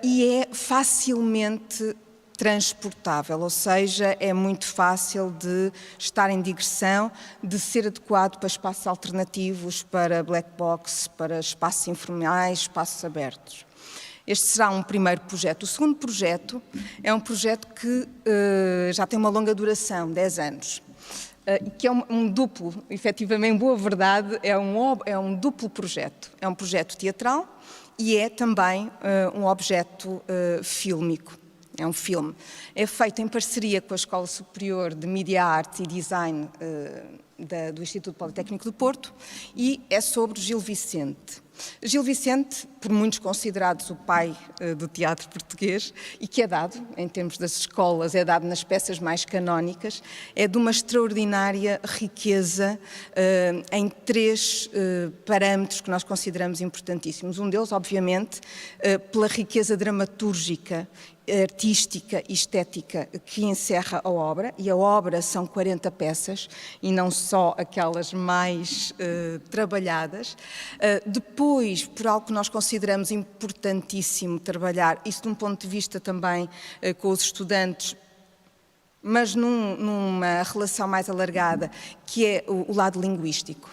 e é facilmente transportável, ou seja, é muito fácil de estar em digressão, de ser adequado para espaços alternativos, para black box, para espaços informais, espaços abertos. Este será um primeiro projeto. O segundo projeto é um projeto que já tem uma longa duração, 10 anos, que é um duplo, efetivamente, em boa verdade, é um duplo projeto. É um projeto teatral e é também um objeto fílmico. É um filme. É feito em parceria com a Escola Superior de Media Arts e Design do Instituto Politécnico do Porto e é sobre Gil Vicente. Gil Vicente, por muitos considerados o pai do teatro português e que é dado, em termos das escolas, é dado nas peças mais canónicas, é de uma extraordinária riqueza em 3 parâmetros que nós consideramos importantíssimos. Um deles, obviamente, pela riqueza dramatúrgica, artística e estética que encerra a obra, e a obra são 40 peças e não só aquelas mais trabalhadas. Depois, por algo que nós consideramos importantíssimo trabalhar, isso de um ponto de vista também com os estudantes, mas numa relação mais alargada, que é o lado linguístico.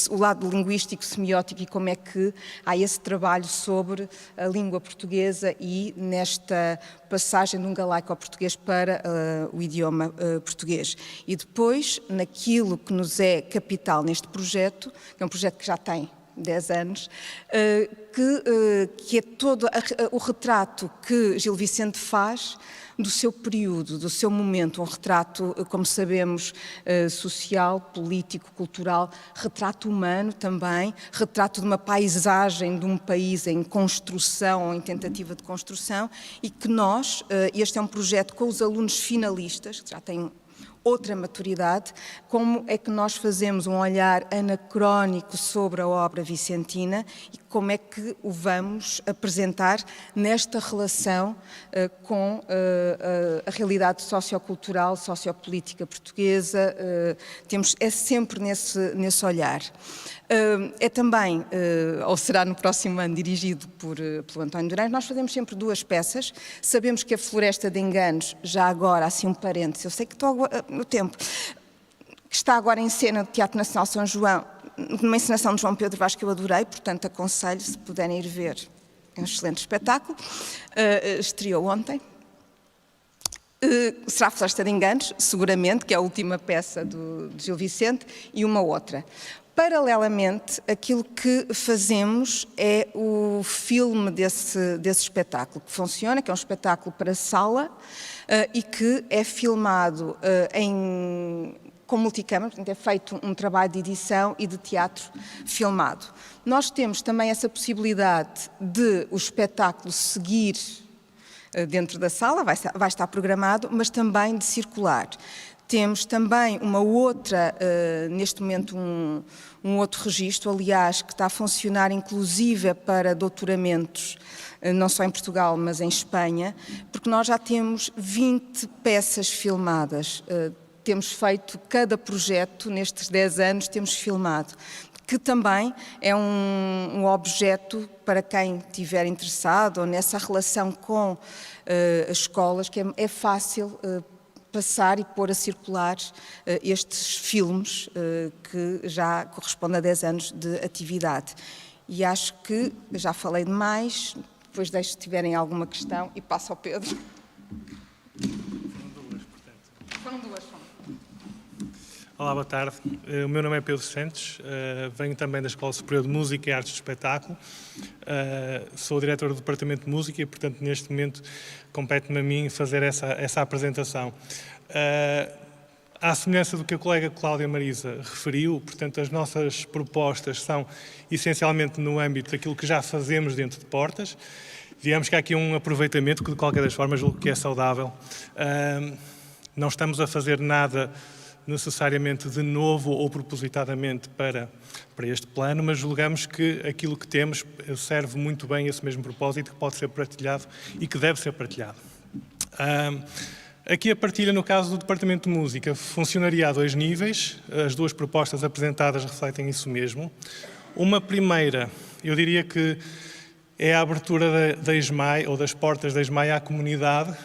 O lado linguístico, semiótico e como é que há esse trabalho sobre a língua portuguesa e nesta passagem de um galaico ao português para o idioma português. E depois, naquilo que nos é capital neste projeto, que é um projeto que já tem 10 anos, que é todo o retrato que Gil Vicente faz do seu período, do seu momento, um retrato, como sabemos, social, político, cultural, retrato humano também, retrato de uma paisagem de um país em construção ou em tentativa de construção e que nós, este é um projeto com os alunos finalistas, que já têm outra maturidade, como é que nós fazemos um olhar anacrónico sobre a obra vicentina e como é que o vamos apresentar nesta relação com a realidade sociocultural, sociopolítica portuguesa, é sempre nesse olhar. É também, ou será no próximo ano, dirigido pelo António Durães. Nós fazemos sempre 2 peças. Sabemos que a Floresta de Enganos, já agora, assim um parênteses, eu sei que estou no tempo, que está agora em cena do Teatro Nacional São João, numa encenação de João Pedro Vaz que eu adorei, portanto aconselho, se puderem ir ver. É um excelente espetáculo. Estreou ontem. Será Floresta de Enganos, seguramente, que é a última peça de Gil Vicente, e uma outra. Paralelamente, aquilo que fazemos é o filme desse espetáculo, que funciona, que é um espetáculo para sala e que é filmado com multicâmara, portanto é feito um trabalho de edição e de teatro filmado. Nós temos também essa possibilidade de o espetáculo seguir dentro da sala, vai estar programado, mas também de circular. Temos também uma outra, neste momento, um outro registro, aliás, que está a funcionar inclusive para doutoramentos, não só em Portugal, mas em Espanha, porque nós já temos 20 peças filmadas. Temos feito cada projeto, nestes 10 anos, temos filmado, que também é um objeto para quem estiver interessado ou nessa relação com as escolas, que é fácil passar e pôr a circular estes filmes que já correspondem a 10 anos de atividade. E acho que já falei demais, depois deixo se tiverem alguma questão e passo ao Pedro. Foram duas. Olá, boa tarde. O meu nome é Pedro Santos, venho também da Escola Superior de Música e Artes de Espetáculo. Sou o diretor do Departamento de Música e, portanto, neste momento compete-me a mim fazer essa apresentação. À semelhança do que a colega Cláudia Marisa referiu, portanto, as nossas propostas são essencialmente no âmbito daquilo que já fazemos dentro de portas. Digamos que há aqui um aproveitamento que, de qualquer das formas, julgo que é saudável. Não estamos a fazer nada necessariamente de novo ou propositadamente para este plano, mas julgamos que aquilo que temos serve muito bem a esse mesmo propósito, que pode ser partilhado e que deve ser partilhado. Aqui a partilha, no caso do Departamento de Música, funcionaria a 2 níveis. As 2 propostas apresentadas refletem isso mesmo. Uma primeira, eu diria que é a abertura da ESMAI, ou das portas da ESMAI à comunidade.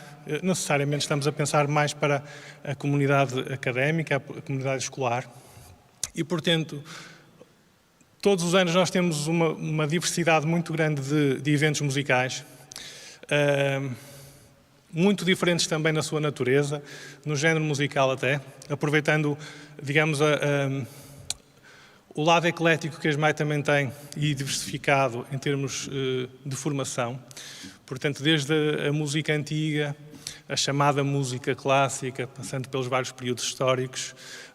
Necessariamente estamos a pensar mais para a comunidade académica, a comunidade escolar. E, portanto, todos os anos nós temos uma diversidade muito grande de eventos musicais, muito diferentes também na sua natureza, no género musical até, aproveitando, digamos, o lado eclético que a ESMAI também tem e diversificado em termos de formação. Portanto, desde a música antiga, a chamada música clássica, passando pelos vários períodos históricos,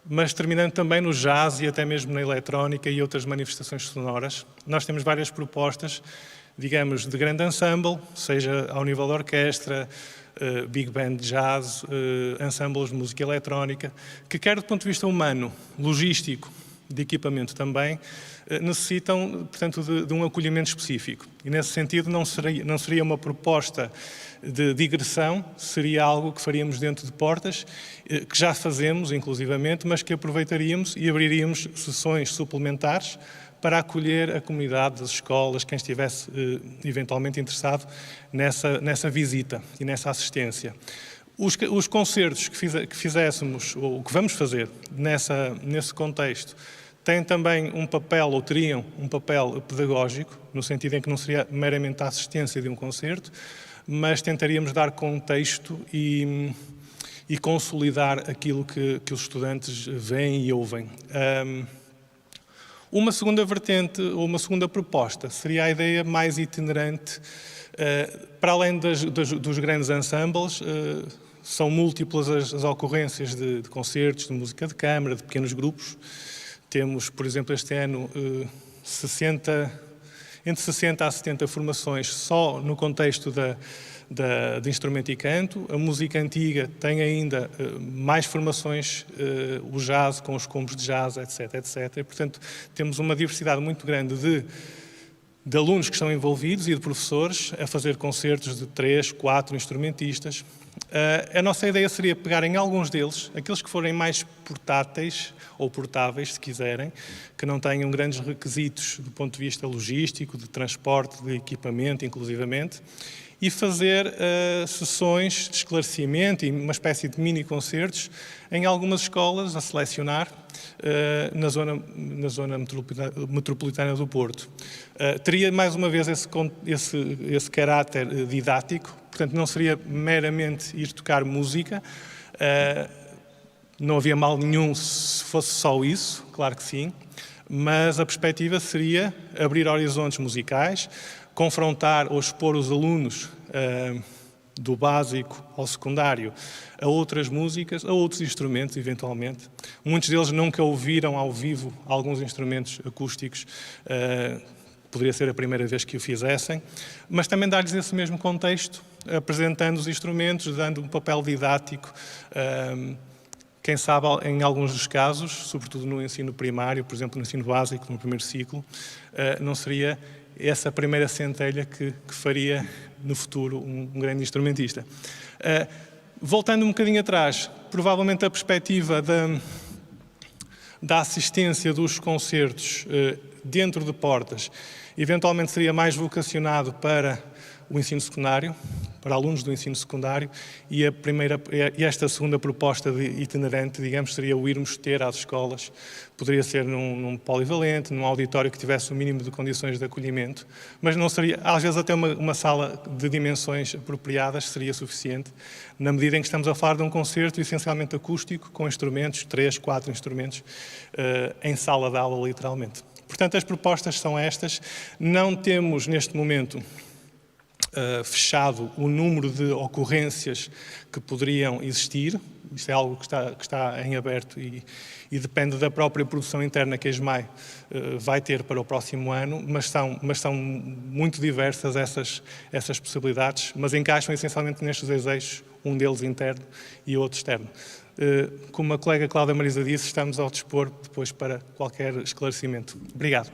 mas terminando também no jazz e até mesmo na eletrónica e outras manifestações sonoras. Nós temos várias propostas, digamos, de grande ensemble, seja ao nível da orquestra, big band de jazz, ensembles de música eletrónica, que quer do ponto de vista humano, logístico, de equipamento também, necessitam, portanto, de um acolhimento específico. E, nesse sentido, não seria uma proposta de digressão, seria algo que faríamos dentro de portas, que já fazemos, inclusivamente, mas que aproveitaríamos e abriríamos sessões suplementares para acolher a comunidade das escolas, quem estivesse eventualmente interessado nessa visita e nessa assistência. Os concertos que fizéssemos, ou que vamos fazer nesse contexto, têm também um papel, ou teriam um papel pedagógico, no sentido em que não seria meramente a assistência de um concerto, mas tentaríamos dar contexto e consolidar aquilo que os estudantes veem e ouvem. Uma segunda vertente, ou uma segunda proposta, seria a ideia mais itinerante, para além dos grandes ensembles. São múltiplas as ocorrências de concertos, de música de câmara, de pequenos grupos. Temos, por exemplo, este ano, entre 60 a 70 formações só no contexto de instrumento e canto. A música antiga tem ainda mais formações, o jazz com os combos de jazz, etc, etc. E, portanto, temos uma diversidade muito grande de alunos que estão envolvidos e de professores a fazer concertos de 3, 4 instrumentistas. A nossa ideia seria pegar em alguns deles, aqueles que forem mais portáteis ou portáveis, se quiserem, que não tenham grandes requisitos do ponto de vista logístico, de transporte, de equipamento, inclusivamente, e fazer sessões de esclarecimento e uma espécie de mini-concertos em algumas escolas a selecionar na zona metropolitana do Porto. Teria mais uma vez esse caráter didático, portanto não seria meramente ir tocar música, não havia mal nenhum se fosse só isso, claro que sim, mas a perspectiva seria abrir horizontes musicais, confrontar ou expor os alunos do básico ao secundário a outras músicas, a outros instrumentos, eventualmente. Muitos deles nunca ouviram ao vivo alguns instrumentos acústicos, poderia ser a primeira vez que o fizessem, mas também dar-lhes esse mesmo contexto, apresentando os instrumentos, dando um papel didático, quem sabe, em alguns dos casos, sobretudo no ensino primário, por exemplo, no ensino básico, no primeiro ciclo, não seria essa a primeira centelha que faria no futuro um grande instrumentista. Voltando um bocadinho atrás, provavelmente a perspectiva da assistência dos concertos dentro de portas, eventualmente seria mais vocacionado para o ensino secundário, para alunos do ensino secundário, e esta segunda proposta de itinerante, digamos, seria o irmos ter às escolas. Poderia ser num polivalente, num auditório que tivesse o mínimo de condições de acolhimento, mas não seria, às vezes até uma sala de dimensões apropriadas seria suficiente, na medida em que estamos a falar de um concerto essencialmente acústico, com instrumentos, 3, 4 instrumentos, em sala de aula, literalmente. Portanto, as propostas são estas. Não temos, neste momento, fechado o número de ocorrências que poderiam existir. Isto é algo que está em aberto e depende da própria produção interna que a ESMAI vai ter para o próximo ano, mas são muito diversas essas possibilidades, mas encaixam essencialmente nestes dois eixos, um deles interno e outro externo. Como a colega Cláudia Marisa disse, estamos ao dispor depois para qualquer esclarecimento. Obrigado.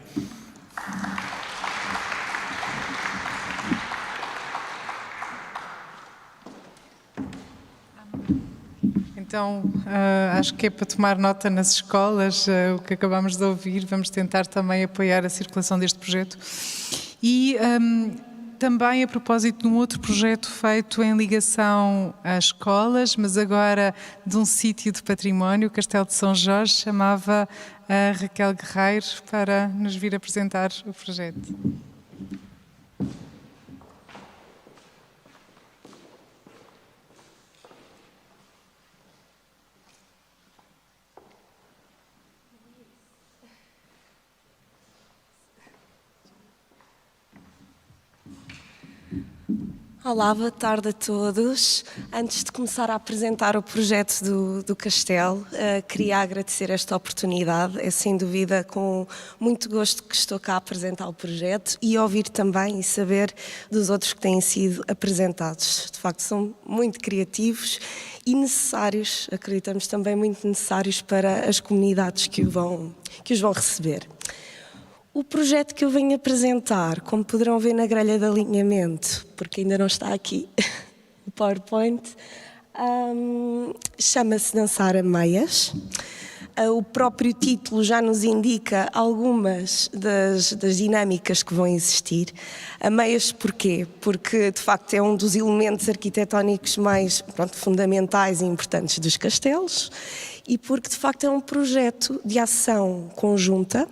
Então, acho que é para tomar nota nas escolas, o que acabamos de ouvir, vamos tentar também apoiar a circulação deste projeto. E também a propósito de um outro projeto feito em ligação às escolas, mas agora de um sítio de património, o Castelo de São Jorge, chamava a Raquel Guerreiro para nos vir apresentar o projeto. Olá, boa tarde a todos. Antes de começar a apresentar o projeto do Castelo, queria agradecer esta oportunidade. É sem dúvida com muito gosto que estou cá a apresentar o projeto e ouvir também e saber dos outros que têm sido apresentados. De facto, são muito criativos e necessários, acreditamos também muito necessários para as comunidades que os vão receber. O projeto que eu venho apresentar, como poderão ver na grelha de alinhamento, porque ainda não está aqui o PowerPoint, chama-se Dançar a Meias. O próprio título já nos indica algumas das dinâmicas que vão existir. A meias porquê? Porque, de facto, é um dos elementos arquitetónicos mais fundamentais e importantes dos castelos e porque, de facto, é um projeto de ação conjunta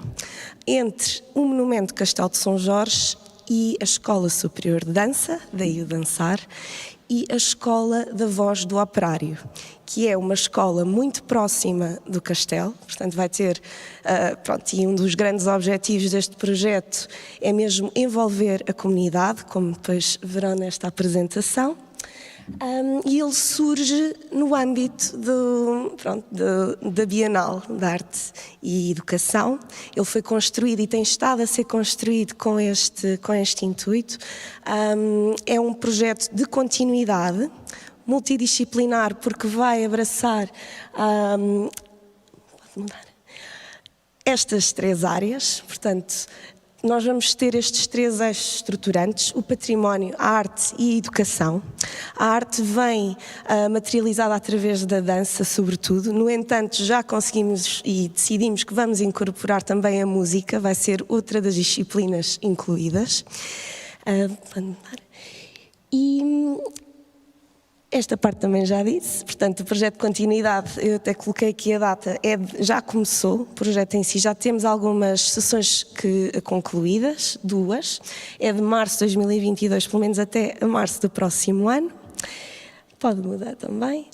entre o Monumento Castelo de São Jorge e a Escola Superior de Dança, daí o Dançar, e a Escola da Voz do Operário, que é uma escola muito próxima do castelo, portanto vai ter, e um dos grandes objetivos deste projeto é mesmo envolver a comunidade, como depois verão nesta apresentação, e ele surge no âmbito da Bienal de Arte e Educação. Ele foi construído e tem estado a ser construído com este intuito. É um projeto de continuidade, multidisciplinar, porque vai abraçar estas 3 áreas, portanto, nós vamos ter estes 3 eixos estruturantes, o património, a arte e a educação. A arte vem materializada através da dança, sobretudo. No entanto, já conseguimos e decidimos que vamos incorporar também a música, vai ser outra das disciplinas incluídas. E esta parte também já disse, portanto, o projeto de continuidade, eu até coloquei aqui a data, já começou, o projeto em si, já temos algumas sessões concluídas, 2, é de março de 2022, pelo menos até a março do próximo ano, pode mudar também.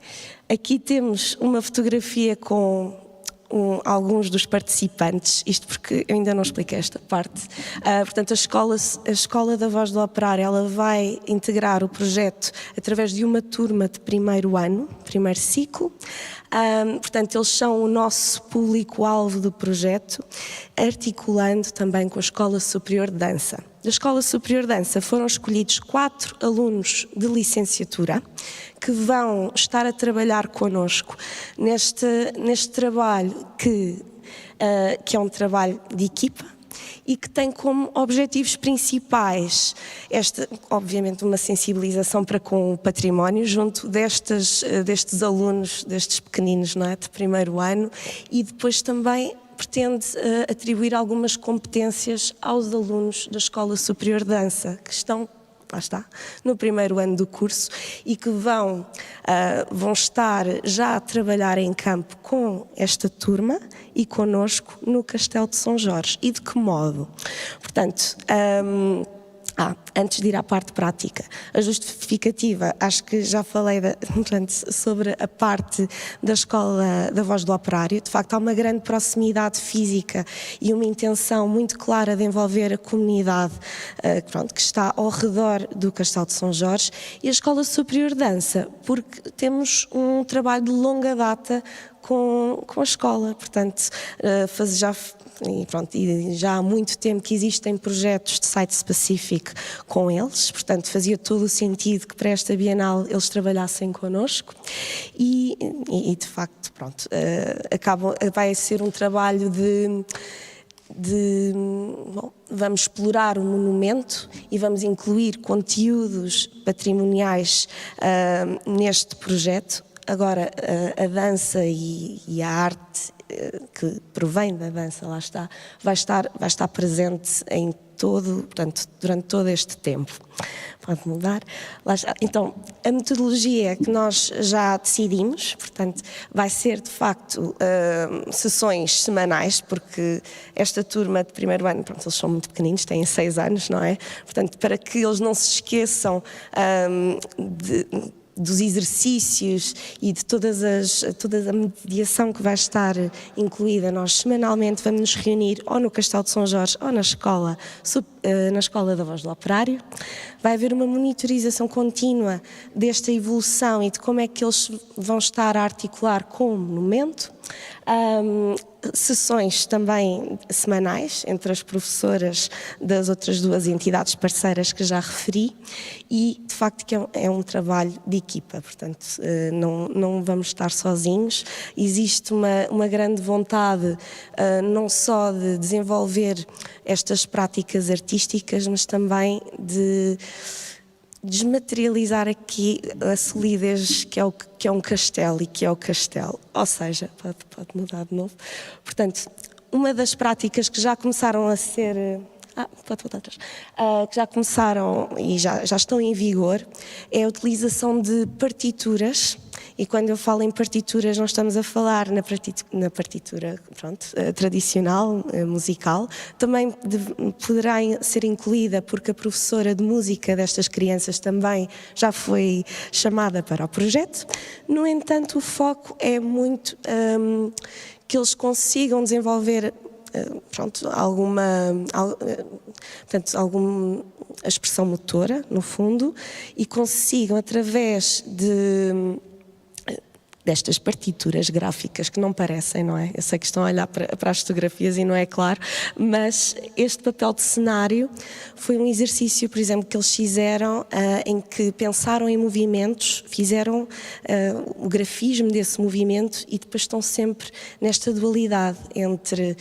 Aqui temos uma fotografia com alguns dos participantes, isto porque eu ainda não expliquei esta parte. Portanto, a Escola da Voz do Operário, ela vai integrar o projeto através de uma turma de primeiro ano, primeiro ciclo. Portanto, eles são o nosso público-alvo do projeto, articulando também com a Escola Superior de Dança. Da Escola Superior de Dança foram escolhidos 4 alunos de licenciatura que vão estar a trabalhar connosco neste trabalho que é um trabalho de equipa e que tem como objetivos principais obviamente, uma sensibilização para com o património junto destes alunos, destes pequeninos, não é, de primeiro ano, e depois também pretende atribuir algumas competências aos alunos da Escola Superior de Dança, que estão, lá está, no primeiro ano do curso e que vão estar já a trabalhar em campo com esta turma e connosco no Castelo de São Jorge. E de que modo? Portanto, antes de ir à parte prática, a justificativa, acho que já falei sobre a parte da Escola da Voz do Operário. De facto, há uma grande proximidade física e uma intenção muito clara de envolver a comunidade que está ao redor do Castelo de São Jorge, e a Escola Superior de Dança, porque temos um trabalho de longa data com a escola, portanto, e já há muito tempo que existem projetos de site específico com eles, portanto fazia todo o sentido que para esta Bienal eles trabalhassem connosco e de facto, vai ser um trabalho vamos explorar o monumento e vamos incluir conteúdos patrimoniais neste projeto. Agora, a dança e a arte que provém da dança, lá está, vai estar presente em durante todo este tempo. Pode mudar. Lá está. Então, a metodologia que nós já decidimos, portanto, vai ser de facto sessões semanais, porque esta turma de primeiro ano, eles são muito pequeninos, têm 6 anos, não é? Portanto, para que eles não se esqueçam dos exercícios e de toda a mediação que vai estar incluída, nós semanalmente vamos nos reunir ou no Castelo de São Jorge ou na Escola da Voz do Operário. Vai haver uma monitorização contínua desta evolução e de como é que eles vão estar a articular com o monumento. Sessões também semanais entre as professoras das outras 2 entidades parceiras que já referi e, de facto, que é um trabalho de equipa, portanto, não vamos estar sozinhos. Existe uma grande vontade não só de desenvolver estas práticas artísticas, mas também de desmaterializar aqui a solidez que é um castelo e que é o castelo. Ou seja, pode mudar de novo. Portanto, uma das práticas que já começaram a ser... pode voltar atrás. Que já começaram e já estão em vigor é a utilização de partituras. E quando eu falo em partituras, não estamos a falar na partitura tradicional, musical. Também poderá ser incluída porque a professora de música destas crianças também já foi chamada para o projeto. No entanto, o foco é muito que eles consigam desenvolver alguma expressão motora, no fundo, e consigam, através destas partituras gráficas que não parecem, não é? Eu sei que estão a olhar para as fotografias e não é claro, mas este papel de cenário foi um exercício, por exemplo, que eles fizeram em que pensaram em movimentos, fizeram o grafismo desse movimento e depois estão sempre nesta dualidade entre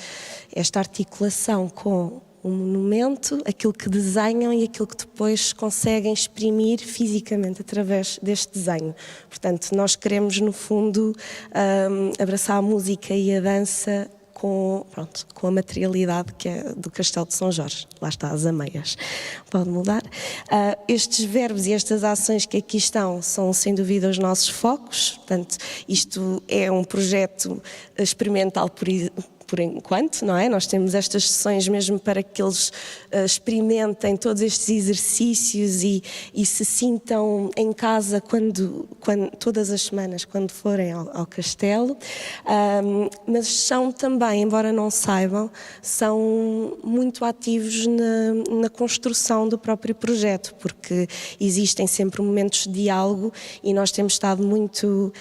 esta articulação com o monumento, aquilo que desenham e aquilo que depois conseguem exprimir fisicamente através deste desenho. Portanto, nós queremos, no fundo, abraçar a música e a dança com a materialidade que é do Castelo de São Jorge. Lá está, as ameias. Pode mudar. Estes verbos e estas ações que aqui estão são, sem dúvida, os nossos focos. Portanto, isto é um projeto experimental por enquanto, não é? Nós temos estas sessões mesmo para que eles experimentem todos estes exercícios e se sintam em casa todas as semanas, quando forem ao castelo. Mas são também, embora não saibam, são muito ativos na construção do próprio projeto, porque existem sempre momentos de diálogo e nós temos estado muito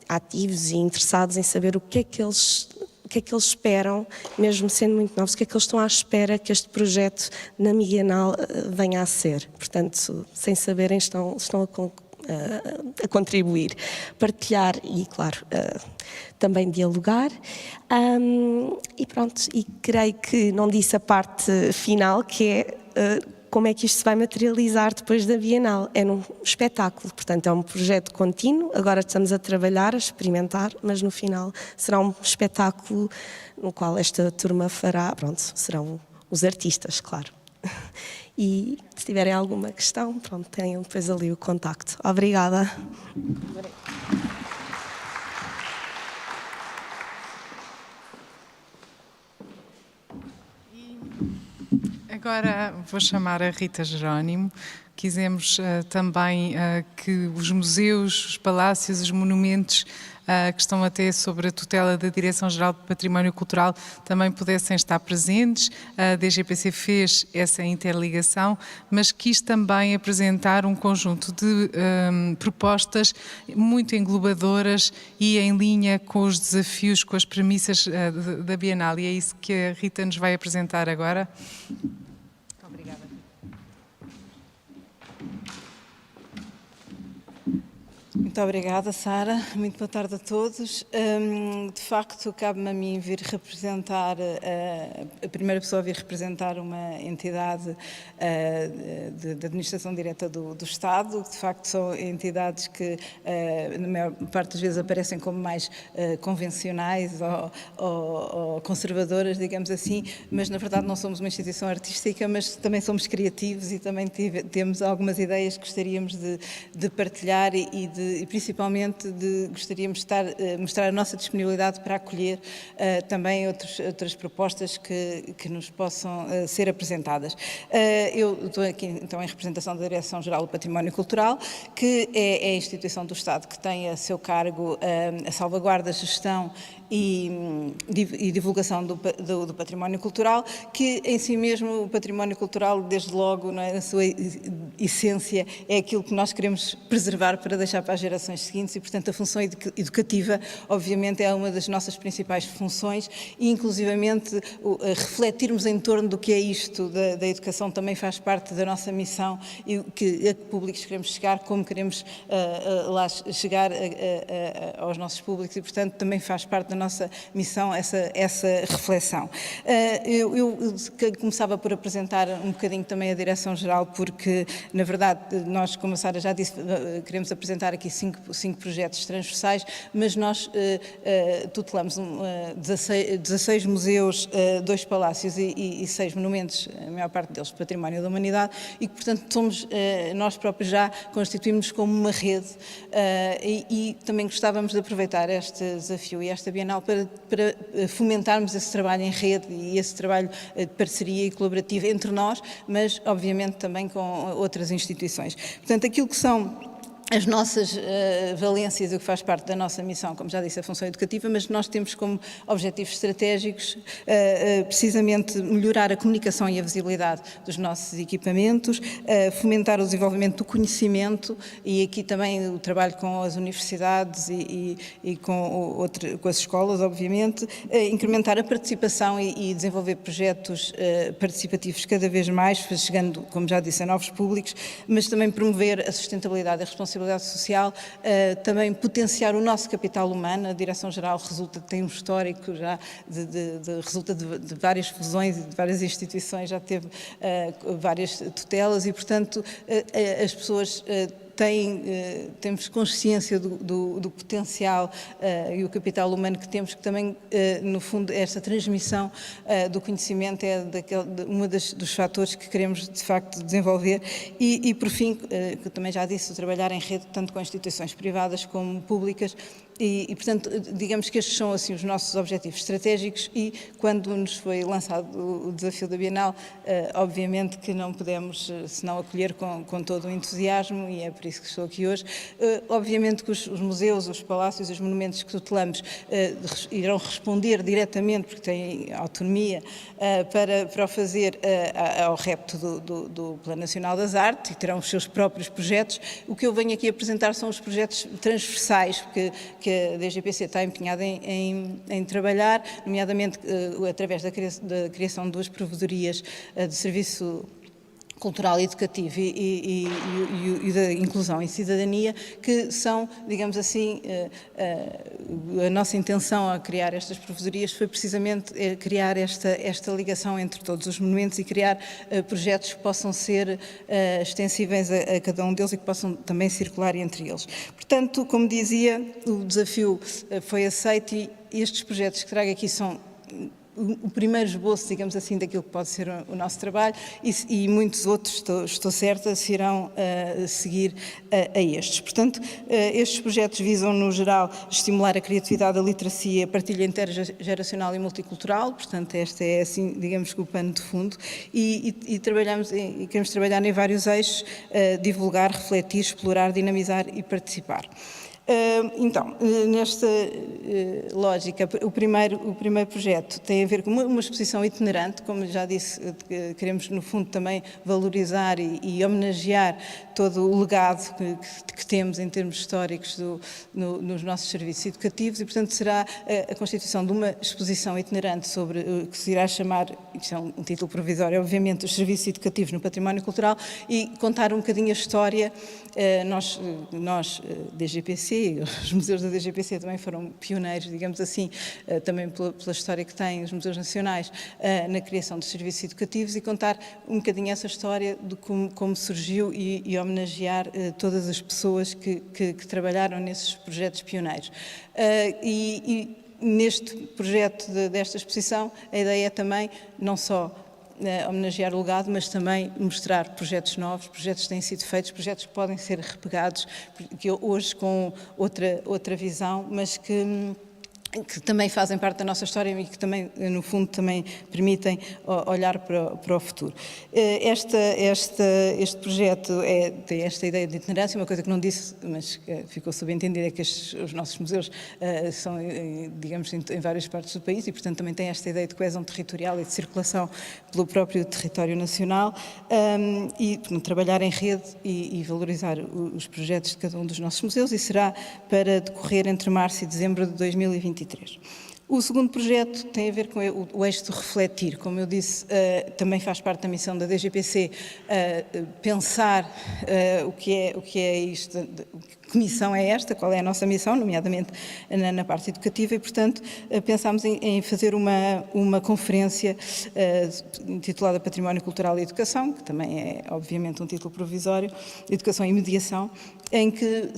ativos e interessados em saber o que é que eles esperam, mesmo sendo muito novos, o que é que eles estão à espera que este projeto na Bienal venha a ser. Portanto, sem saberem, estão a contribuir, partilhar e, claro, também dialogar. E pronto, e creio que não disse a parte final, que é como é que isto se vai materializar depois da Bienal. É num espetáculo, portanto é um projeto contínuo, agora estamos a trabalhar, a experimentar, mas no final será um espetáculo no qual esta turma fará, serão os artistas, claro. E se tiverem alguma questão, tenham depois ali o contacto. Obrigada. Agora vou chamar a Rita Jerónimo. Quisemos também que os museus, os palácios, os monumentos que estão até sob a tutela da Direção-Geral do Património Cultural também pudessem estar presentes. A DGPC fez essa interligação, mas quis também apresentar um conjunto de propostas muito englobadoras e em linha com os desafios, com as premissas da Bienal. E é isso que a Rita nos vai apresentar agora. Muito obrigada, Sara. Muito boa tarde a todos. De facto, cabe-me a mim vir representar, a primeira pessoa a vir representar uma entidade de administração direta do Estado. De facto, são entidades que, na maior parte das vezes, aparecem como mais convencionais ou conservadoras, digamos assim, mas, na verdade, não somos uma instituição artística, mas também somos criativos e também temos algumas ideias que gostaríamos de partilhar e principalmente gostaríamos de mostrar a nossa disponibilidade para acolher também outras propostas que nos possam ser apresentadas. Eu estou aqui então em representação da Direção-Geral do Património Cultural, que é a instituição do Estado que tem a seu cargo a salvaguarda, gestão e divulgação do património cultural, que em si mesmo o património cultural, desde logo, na sua essência, é aquilo que nós queremos preservar para deixar para as gerações seguintes e, portanto, a função educativa, obviamente, é uma das nossas principais funções e, inclusivamente, refletirmos em torno do que é isto da educação também faz parte da nossa missão e a que públicos queremos chegar, como queremos lá chegar aos nossos públicos e, portanto, também faz parte da nossa missão essa reflexão. Eu começava por apresentar um bocadinho também a Direção-Geral, porque, na verdade, nós, como a Sara já disse, queremos apresentar aqui cinco projetos transversais, mas nós tutelamos 16 museus, 2 palácios e 6 monumentos, a maior parte deles Património da Humanidade, e que, portanto, nós próprios já constituímos como uma rede e também gostávamos de aproveitar este desafio e esta Bienal para fomentarmos esse trabalho em rede e esse trabalho de parceria e colaborativa entre nós, mas, obviamente, também com outras instituições. Portanto, aquilo que são as nossas valências, o que faz parte da nossa missão, como já disse, a função educativa, mas nós temos como objetivos estratégicos precisamente melhorar a comunicação e a visibilidade dos nossos equipamentos, fomentar o desenvolvimento do conhecimento e aqui também o trabalho com as universidades e com as escolas, obviamente, incrementar a participação e desenvolver projetos participativos cada vez mais, chegando, como já disse, a novos públicos, mas também promover a sustentabilidade e a responsabilidade social, também potenciar o nosso capital humano. A Direção-Geral tem um histórico já resulta de várias fusões e de várias instituições, já teve várias tutelas e, portanto, as pessoas temos consciência do potencial e o capital humano que temos, que também, no fundo, esta transmissão do conhecimento é dos fatores que queremos, de facto, desenvolver. E por fim, que também já disse, o trabalhar em rede, tanto com instituições privadas como públicas, e, portanto, digamos que estes são assim os nossos objetivos estratégicos, e quando nos foi lançado o desafio da Bienal, obviamente que não pudemos senão acolher com todo o entusiasmo, e é por isso que estou aqui hoje. Obviamente que os museus, os palácios, os monumentos que tutelamos irão responder diretamente, porque têm autonomia, para o fazer ao repto do Plano Nacional das Artes, e terão os seus próprios projetos. O que eu venho aqui apresentar são os projetos transversais que a DGPC está empenhada em trabalhar, nomeadamente através da criação de 2 provedorias de serviço cultural e educativo e da inclusão e cidadania, que são, digamos assim, a nossa intenção a criar estas provedorias foi precisamente criar esta ligação entre todos os monumentos e criar projetos que possam ser extensíveis a cada um deles e que possam também circular entre eles. Portanto, como dizia, o desafio foi aceito, e estes projetos que trago aqui são o primeiro esboço, digamos assim, daquilo que pode ser o nosso trabalho, e muitos outros, estou certa, se irão seguir a estes. Portanto, estes projetos visam, no geral, estimular a criatividade, a literacia, a partilha intergeracional e multicultural. Portanto, este é, assim, digamos que o pano de fundo, e queremos trabalhar em vários eixos: divulgar, refletir, explorar, dinamizar e participar. Então, nesta lógica, o primeiro projeto tem a ver com uma exposição itinerante. Como já disse, queremos, no fundo, também valorizar e homenagear todo o legado que temos em termos históricos nos nossos serviços educativos, e, portanto, será a constituição de uma exposição itinerante sobre o que se irá chamar, isto é um título provisório, obviamente, os serviços educativos no património cultural, e contar um bocadinho a história. Nós DGPC, os museus da DGPC também foram pioneiros, digamos assim, também pela história que têm os museus nacionais na criação de serviços educativos, e contar um bocadinho essa história de como surgiu, e homenagear todas as pessoas que trabalharam nesses projetos pioneiros. E neste projeto desta exposição, a ideia é também não só homenagear o legado, mas também mostrar projetos novos, projetos que têm sido feitos, projetos que podem ser repegados, que hoje com outra visão, mas que também fazem parte da nossa história e que também, no fundo, também permitem olhar para o futuro. Este projeto tem esta ideia de itinerância. Uma coisa que não disse, mas ficou subentendido, é que os nossos museus são, digamos, em várias partes do país, e, portanto, também tem esta ideia de coesão territorial e de circulação pelo próprio território nacional, e trabalhar em rede e valorizar os projetos de cada um dos nossos museus, e será para decorrer entre março e dezembro de 2023. O segundo projeto tem a ver com o eixo de refletir. Como eu disse, também faz parte da missão da DGPC pensar o que é isto, que missão é esta, qual é a nossa missão, nomeadamente na parte educativa, e, portanto, pensámos em fazer uma conferência intitulada Património Cultural e Educação, que também é, obviamente, um título provisório, Educação e Mediação, em que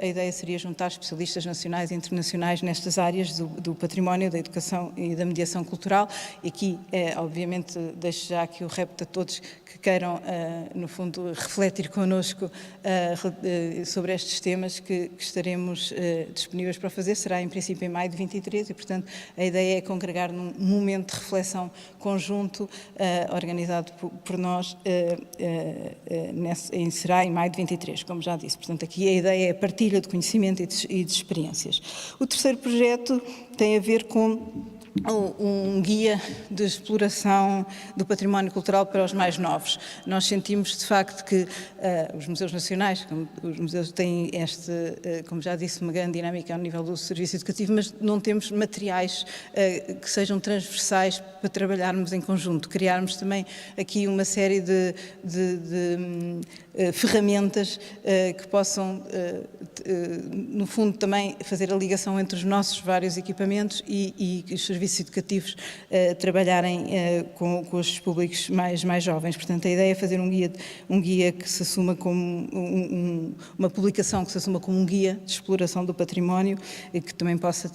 a ideia seria juntar especialistas nacionais e internacionais nestas áreas do património, da educação e da mediação cultural. E aqui, obviamente, deixo já aqui o repto a todos que queiram, no fundo, refletir connosco sobre estes temas, que estaremos disponíveis para fazer. Será, em princípio, em maio de 23, e, portanto, a ideia é congregar num momento de reflexão conjunto, organizado por nós, será em maio de 23, como já disse. Portanto, aqui a ideia é a partilha de conhecimento e de experiências. O terceiro projeto tem a ver com um guia de exploração do património cultural para os mais novos. Nós sentimos, de facto, que os museus nacionais, os museus têm como já disse, uma grande dinâmica ao nível do serviço educativo, mas não temos materiais que sejam transversais para trabalharmos em conjunto, criarmos também aqui uma série de ferramentas que possam, no fundo, também fazer a ligação entre os nossos vários equipamentos e os serviços serviços educativos trabalharem com os públicos mais jovens. Portanto, a ideia é fazer um guia que se assuma como uma publicação que se assuma como um guia de exploração do património e que também possa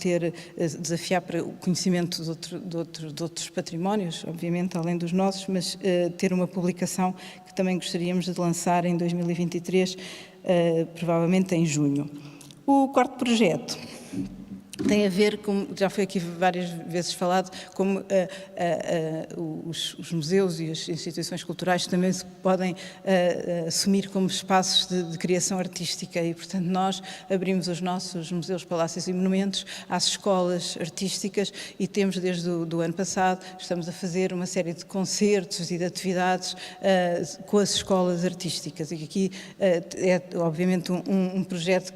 desafiar para o conhecimento de outros patrimónios, obviamente, além dos nossos, mas ter uma publicação que também gostaríamos de lançar em 2023, provavelmente em junho. O quarto projeto tem a ver, como já foi aqui várias vezes falado, como os museus e as instituições culturais também se podem assumir como espaços de criação artística e, portanto, nós abrimos os nossos museus, palácios e monumentos às escolas artísticas e temos desde o ano passado, estamos a fazer uma série de concertos e de atividades com as escolas artísticas e aqui é obviamente um projeto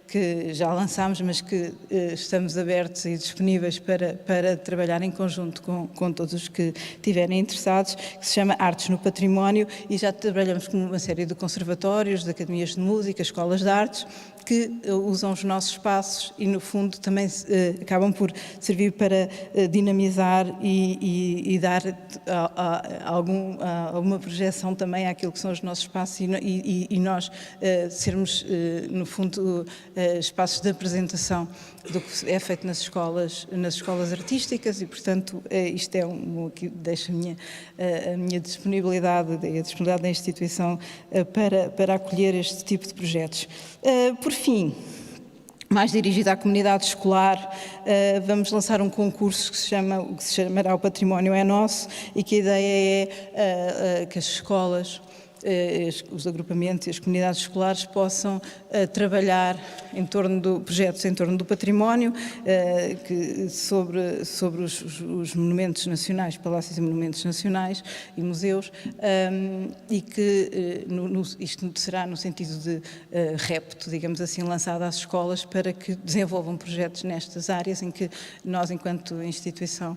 que já lançámos, mas que estamos abertos e disponíveis para trabalhar em conjunto com todos os que estiverem interessados, que se chama Artes no Património, e já trabalhamos com uma série de conservatórios, de academias de música, escolas de artes, que usam os nossos espaços e, no fundo, também acabam por servir para dinamizar e dar alguma projeção também àquilo que são os nossos espaços e nós sermos, no fundo, espaços de apresentação do que é feito nas escolas artísticas e, portanto, isto é que deixa a minha disponibilidade e a disponibilidade da instituição para acolher este tipo de projetos. Por fim, mais dirigido à comunidade escolar, vamos lançar um concurso que se chamará O Património é Nosso e que a ideia é que as escolas, os agrupamentos e as comunidades escolares possam trabalhar em torno de projetos em torno do património, sobre os monumentos nacionais, palácios e monumentos nacionais e museus, e que isto será no sentido de repto, digamos assim, lançado às escolas para que desenvolvam projetos nestas áreas em que nós, enquanto instituição,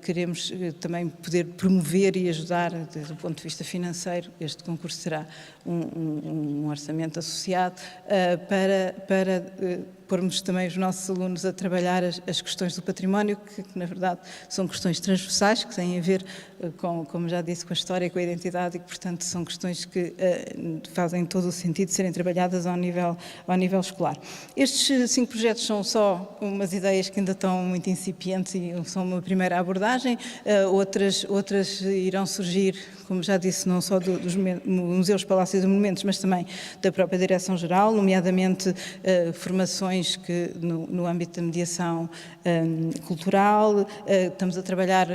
queremos também poder promover e ajudar desde o ponto de vista financeiro. Este concurso terá um orçamento associado para pormos também os nossos alunos a trabalhar as questões do património, que na verdade são questões transversais, que têm a ver, como já disse, com a história e com a identidade e que, portanto, são questões que fazem todo o sentido de serem trabalhadas ao nível escolar. Estes 5 projetos são só umas ideias que ainda estão muito incipientes e são uma primeira abordagem, outras irão surgir, como já disse, não só dos museus, palácios e monumentos, mas também da própria Direção-Geral, nomeadamente formações que no âmbito da mediação cultural, estamos a trabalhar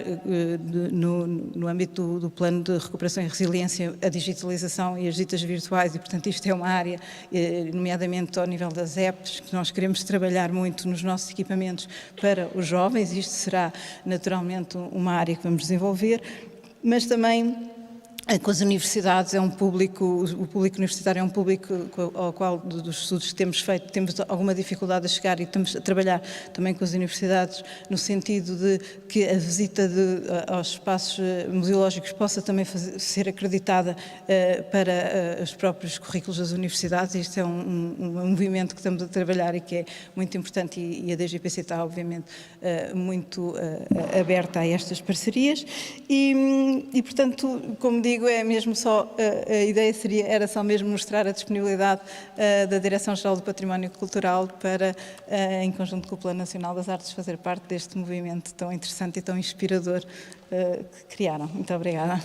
no âmbito do plano de recuperação e resiliência, a digitalização e as visitas virtuais e, portanto, isto é uma área, nomeadamente ao nível das apps, que nós queremos trabalhar muito nos nossos equipamentos para os jovens, isto será naturalmente uma área que vamos desenvolver, mas também com as universidades o público universitário é um público ao qual, dos estudos que temos feito, temos alguma dificuldade a chegar e estamos a trabalhar também com as universidades no sentido de que a visita aos espaços museológicos possa também ser acreditada para os próprios currículos das universidades. Isto é um movimento que estamos a trabalhar e que é muito importante e a DGPC está, obviamente, muito aberta a estas parcerias e, portanto, como digo, é mesmo só, a ideia era só mesmo mostrar a disponibilidade da Direção-Geral do Património Cultural para, em conjunto com o Plano Nacional das Artes, fazer parte deste movimento tão interessante e tão inspirador que criaram. Muito obrigada.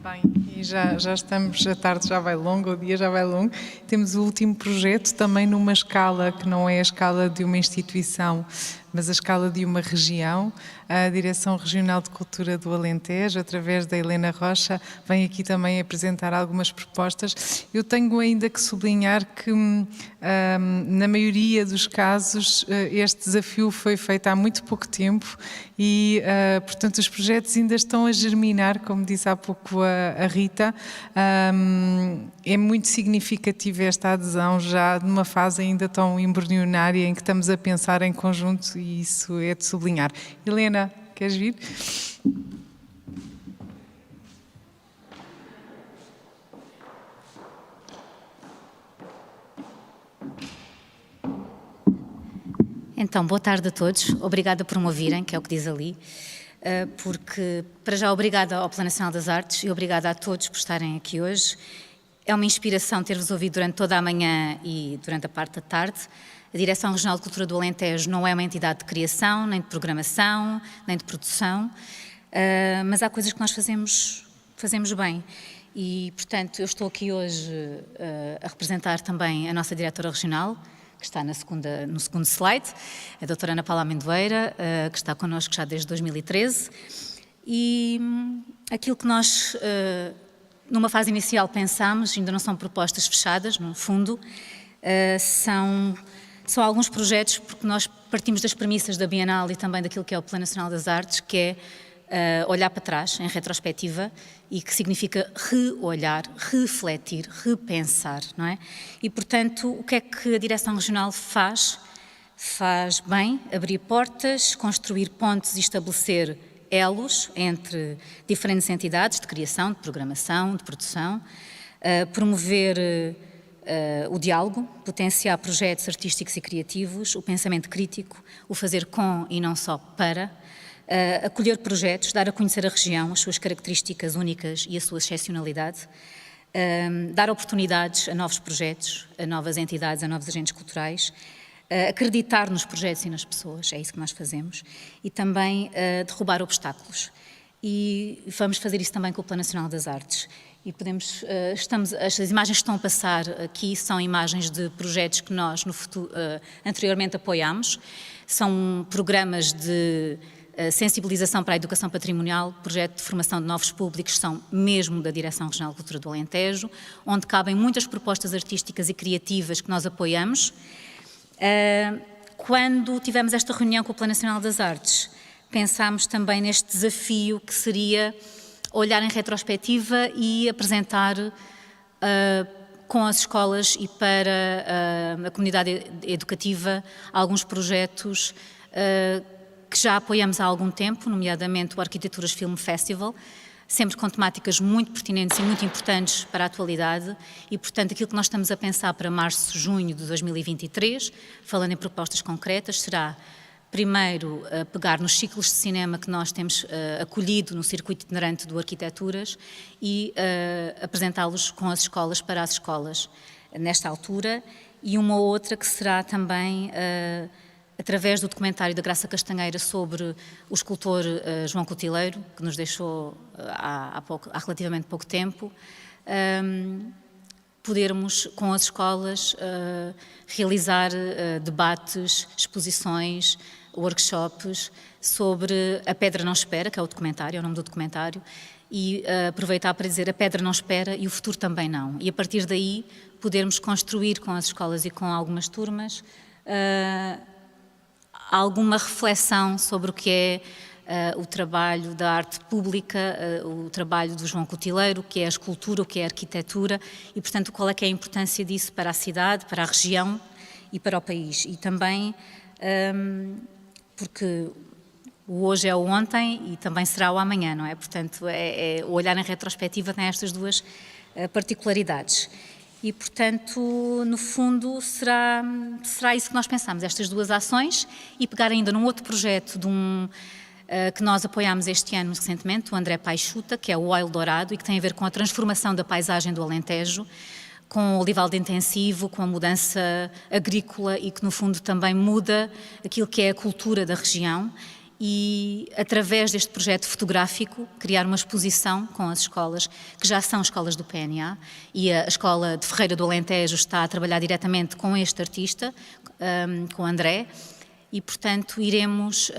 Bem, e já estamos, a tarde já vai longa, o dia já vai longo. Temos o último projeto também numa escala que não é a escala de uma instituição, mas a escala de uma região. A Direção Regional de Cultura do Alentejo, através da Helena Rocha, vem aqui também apresentar algumas propostas. Eu tenho ainda que sublinhar que, na maioria dos casos, este desafio foi feito há muito pouco tempo e, portanto, os projetos ainda estão a germinar, como disse há pouco a Rita. É muito significativa esta adesão, já numa fase ainda tão embrionária em que estamos a pensar em conjunto e isso é de sublinhar. Helena, queres vir? Então, boa tarde a todos. Obrigada por me ouvirem, que é o que diz ali. Porque, para já, obrigada ao Plano Nacional das Artes e obrigada a todos por estarem aqui hoje. É uma inspiração ter-vos ouvido durante toda a manhã e durante a parte da tarde. A Direção Regional de Cultura do Alentejo não é uma entidade de criação, nem de programação, nem de produção, mas há coisas que nós fazemos bem. E, portanto, eu estou aqui hoje a representar também a nossa diretora regional, que está no segundo slide, a doutora Ana Paula Amendoeira, que está connosco já desde 2013. E aquilo que nós, numa fase inicial, pensámos, ainda não são propostas fechadas, no fundo, são alguns projetos, porque nós partimos das premissas da Bienal e também daquilo que é o Plano Nacional das Artes, que é olhar para trás, em retrospectiva, e que significa reolhar, refletir, repensar, não é? E, portanto, o que é que a Direção Regional faz? Faz bem abrir portas, construir pontes e estabelecer elos entre diferentes entidades de criação, de programação, de produção, promover o diálogo, potenciar projetos artísticos e criativos, o pensamento crítico, o fazer com e não só para, acolher projetos, dar a conhecer a região, as suas características únicas e a sua excepcionalidade, dar oportunidades a novos projetos, a novas entidades, a novos agentes culturais, acreditar nos projetos e nas pessoas, é isso que nós fazemos, e também derrubar obstáculos. E vamos fazer isso também com o Plano Nacional das Artes. E as imagens que estão a passar aqui são imagens de projetos que nós anteriormente apoiámos, são programas de sensibilização para a educação patrimonial, projeto de formação de novos públicos, são mesmo da Direção Regional de Cultura do Alentejo, onde cabem muitas propostas artísticas e criativas que nós apoiamos. Quando tivemos esta reunião com o Plano Nacional das Artes, pensámos também neste desafio que seria olhar em retrospectiva e apresentar com as escolas e para a comunidade educativa alguns projetos que já apoiamos há algum tempo, nomeadamente o Arquiteturas Film Festival, sempre com temáticas muito pertinentes e muito importantes para a atualidade e, portanto, aquilo que nós estamos a pensar para março, junho de 2023, falando em propostas concretas, será, primeiro, pegar nos ciclos de cinema que nós temos acolhido no circuito itinerante do Arquiteturas e apresentá-los com as escolas para as escolas nesta altura, e uma outra que será também através do documentário da Graça Castanheira sobre o escultor João Cotileiro, que nos deixou há relativamente pouco tempo, podermos, com as escolas, realizar debates, exposições, workshops sobre A Pedra Não Espera, que é o documentário, é o nome do documentário, e aproveitar para dizer a pedra não espera e o futuro também não. E a partir daí podermos construir com as escolas e com algumas turmas alguma reflexão sobre o que é o trabalho da arte pública, o trabalho do João Cotileiro, o que é a escultura, o que é a arquitetura e, portanto, qual é que é a importância disso para a cidade, para a região e para o país. E também porque o hoje é o ontem e também será o amanhã, não é? Portanto, o olhar em retrospectiva tem estas duas particularidades. E, portanto, no fundo, será isso que nós pensamos, estas duas ações, e pegar ainda num outro projeto que nós apoiámos este ano recentemente, o André Paixuta, que é o Oil Dourado, e que tem a ver com a transformação da paisagem do Alentejo, com o olival de intensivo, com a mudança agrícola e que, no fundo, também muda aquilo que é a cultura da região. E, através deste projeto fotográfico, criar uma exposição com as escolas, que já são escolas do PNA, e a Escola de Ferreira do Alentejo está a trabalhar diretamente com este artista, com o André, e, portanto, iremos,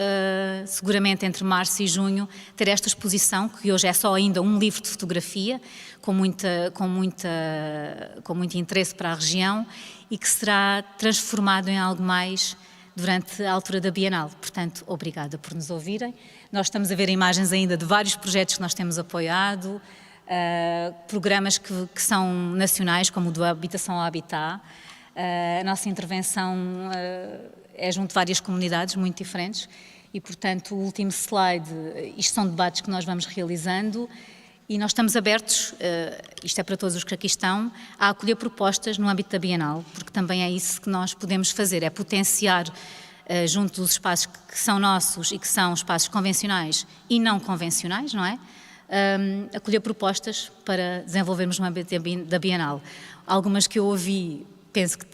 seguramente, entre março e junho, ter esta exposição, que hoje é só ainda um livro de fotografia, com muito interesse para a região, e que será transformado em algo mais durante a altura da Bienal. Portanto, obrigada por nos ouvirem. Nós estamos a ver imagens ainda de vários projetos que nós temos apoiado, programas que são nacionais, como o do Habitação ao Habitat. A nossa intervenção é junto de várias comunidades muito diferentes e, portanto, o último slide, isto são debates que nós vamos realizando e nós estamos abertos, isto é para todos os que aqui estão, a acolher propostas no âmbito da Bienal, porque também é isso que nós podemos fazer, é potenciar junto dos espaços que são nossos e que são espaços convencionais e não convencionais, não é? Acolher propostas para desenvolvermos no âmbito da Bienal. Algumas que eu ouvi, penso que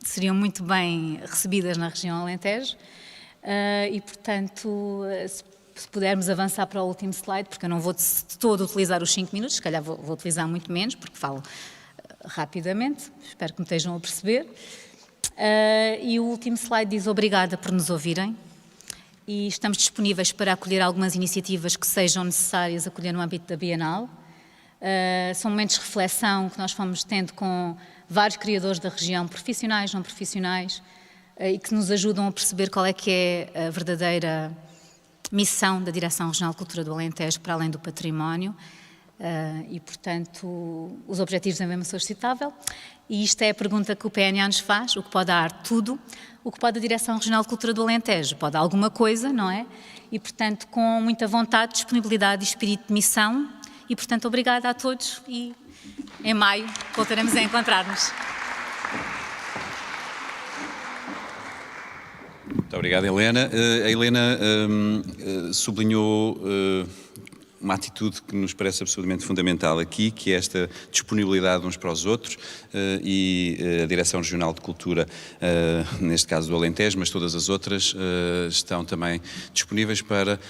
seriam muito bem recebidas na região Alentejo e, portanto, se pudermos avançar para o último slide, porque eu não vou de todo utilizar os 5 minutos, se calhar vou utilizar muito menos, porque falo rapidamente, espero que me estejam a perceber. E o último slide diz obrigada por nos ouvirem e estamos disponíveis para acolher algumas iniciativas que sejam necessárias acolher no âmbito da Bienal. São momentos de reflexão que nós fomos tendo com vários criadores da região, profissionais, não profissionais, e que nos ajudam a perceber qual é que é a verdadeira missão da Direção Regional de Cultura do Alentejo para além do património. E, portanto, os objetivos da mesma solicitável. E isto é a pergunta que o PNA nos faz, o que pode dar tudo, o que pode a Direção Regional de Cultura do Alentejo, pode dar alguma coisa, não é? E, portanto, com muita vontade, disponibilidade e espírito de missão. E, portanto, obrigada a todos e em maio voltaremos a encontrar-nos. Muito obrigado, Helena. A Helena sublinhou uma atitude que nos parece absolutamente fundamental aqui, que é esta disponibilidade uns para os outros e a Direção Regional de Cultura, neste caso do Alentejo, mas todas as outras estão também disponíveis para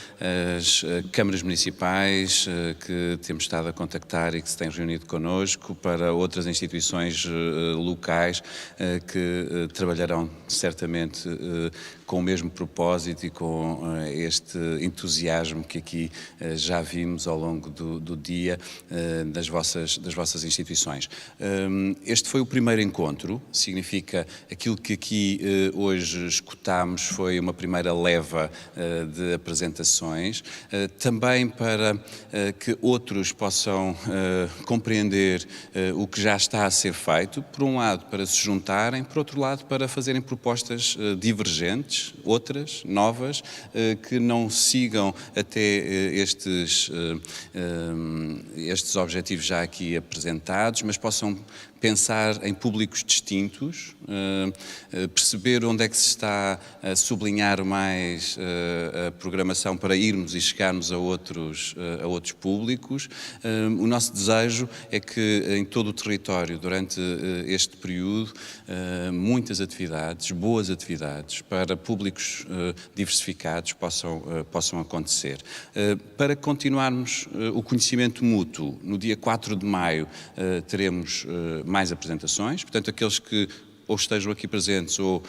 as câmaras municipais que temos estado a contactar e que se têm reunido connosco, para outras instituições locais que trabalharão certamente com o mesmo propósito e com este entusiasmo que aqui já vimos ao longo do dia das vossas instituições. Este foi o primeiro encontro, significa aquilo que aqui hoje escutámos foi uma primeira leva de apresentações, também para que outros possam compreender o que já está a ser feito, por um lado para se juntarem, por outro lado para fazerem propostas divergentes, outras, novas, que não sigam até estes objetivos já aqui apresentados, mas possam pensar em públicos distintos, perceber onde é que se está a sublinhar mais a programação para irmos e chegarmos a outros públicos. O nosso desejo é que em todo o território, durante este período, muitas atividades, boas atividades, para públicos diversificados possam acontecer. Para continuarmos o conhecimento mútuo, no dia 4 de maio teremos mais apresentações, portanto aqueles que ou estejam aqui presentes ou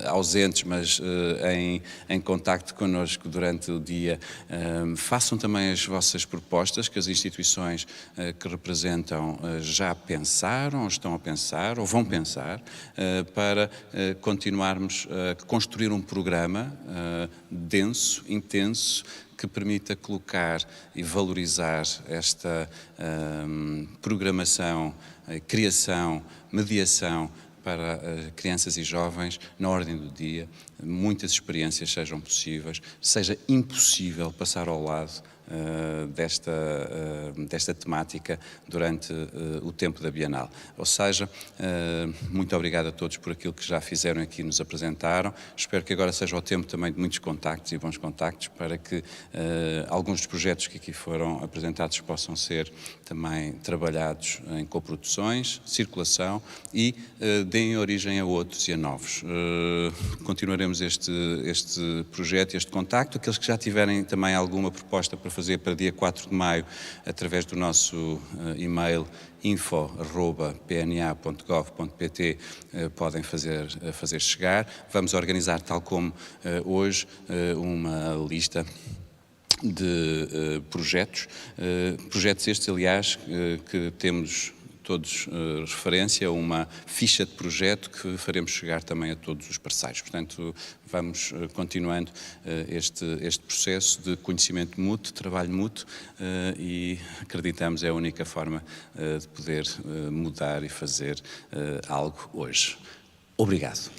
ausentes, mas em contacto connosco durante o dia, façam também as vossas propostas que as instituições que representam já pensaram, ou estão a pensar, ou vão pensar, para continuarmos a construir um programa denso, intenso, que permita colocar e valorizar esta programação, criação, mediação para crianças e jovens na ordem do dia. Muitas experiências sejam possíveis, seja impossível passar ao lado desta temática durante o tempo da Bienal. Ou seja, muito obrigado a todos por aquilo que já fizeram aqui, nos apresentaram. Espero que agora seja o tempo também de muitos contactos e bons contactos para que alguns dos projetos que aqui foram apresentados possam ser também trabalhados em coproduções, circulação e deem origem a outros e a novos. Continuaremos este projeto, este contacto. Aqueles que já tiverem também alguma proposta para fazer para dia 4 de maio, através do nosso e-mail info@pna.gov.pt, podem fazer chegar. Vamos organizar, tal como hoje, uma lista de projetos estes, aliás, que temos todos referência a uma ficha de projeto que faremos chegar também a todos os parceiros. Portanto, vamos continuando este processo de conhecimento mútuo, trabalho mútuo e acreditamos é a única forma de poder mudar e fazer algo hoje. Obrigado.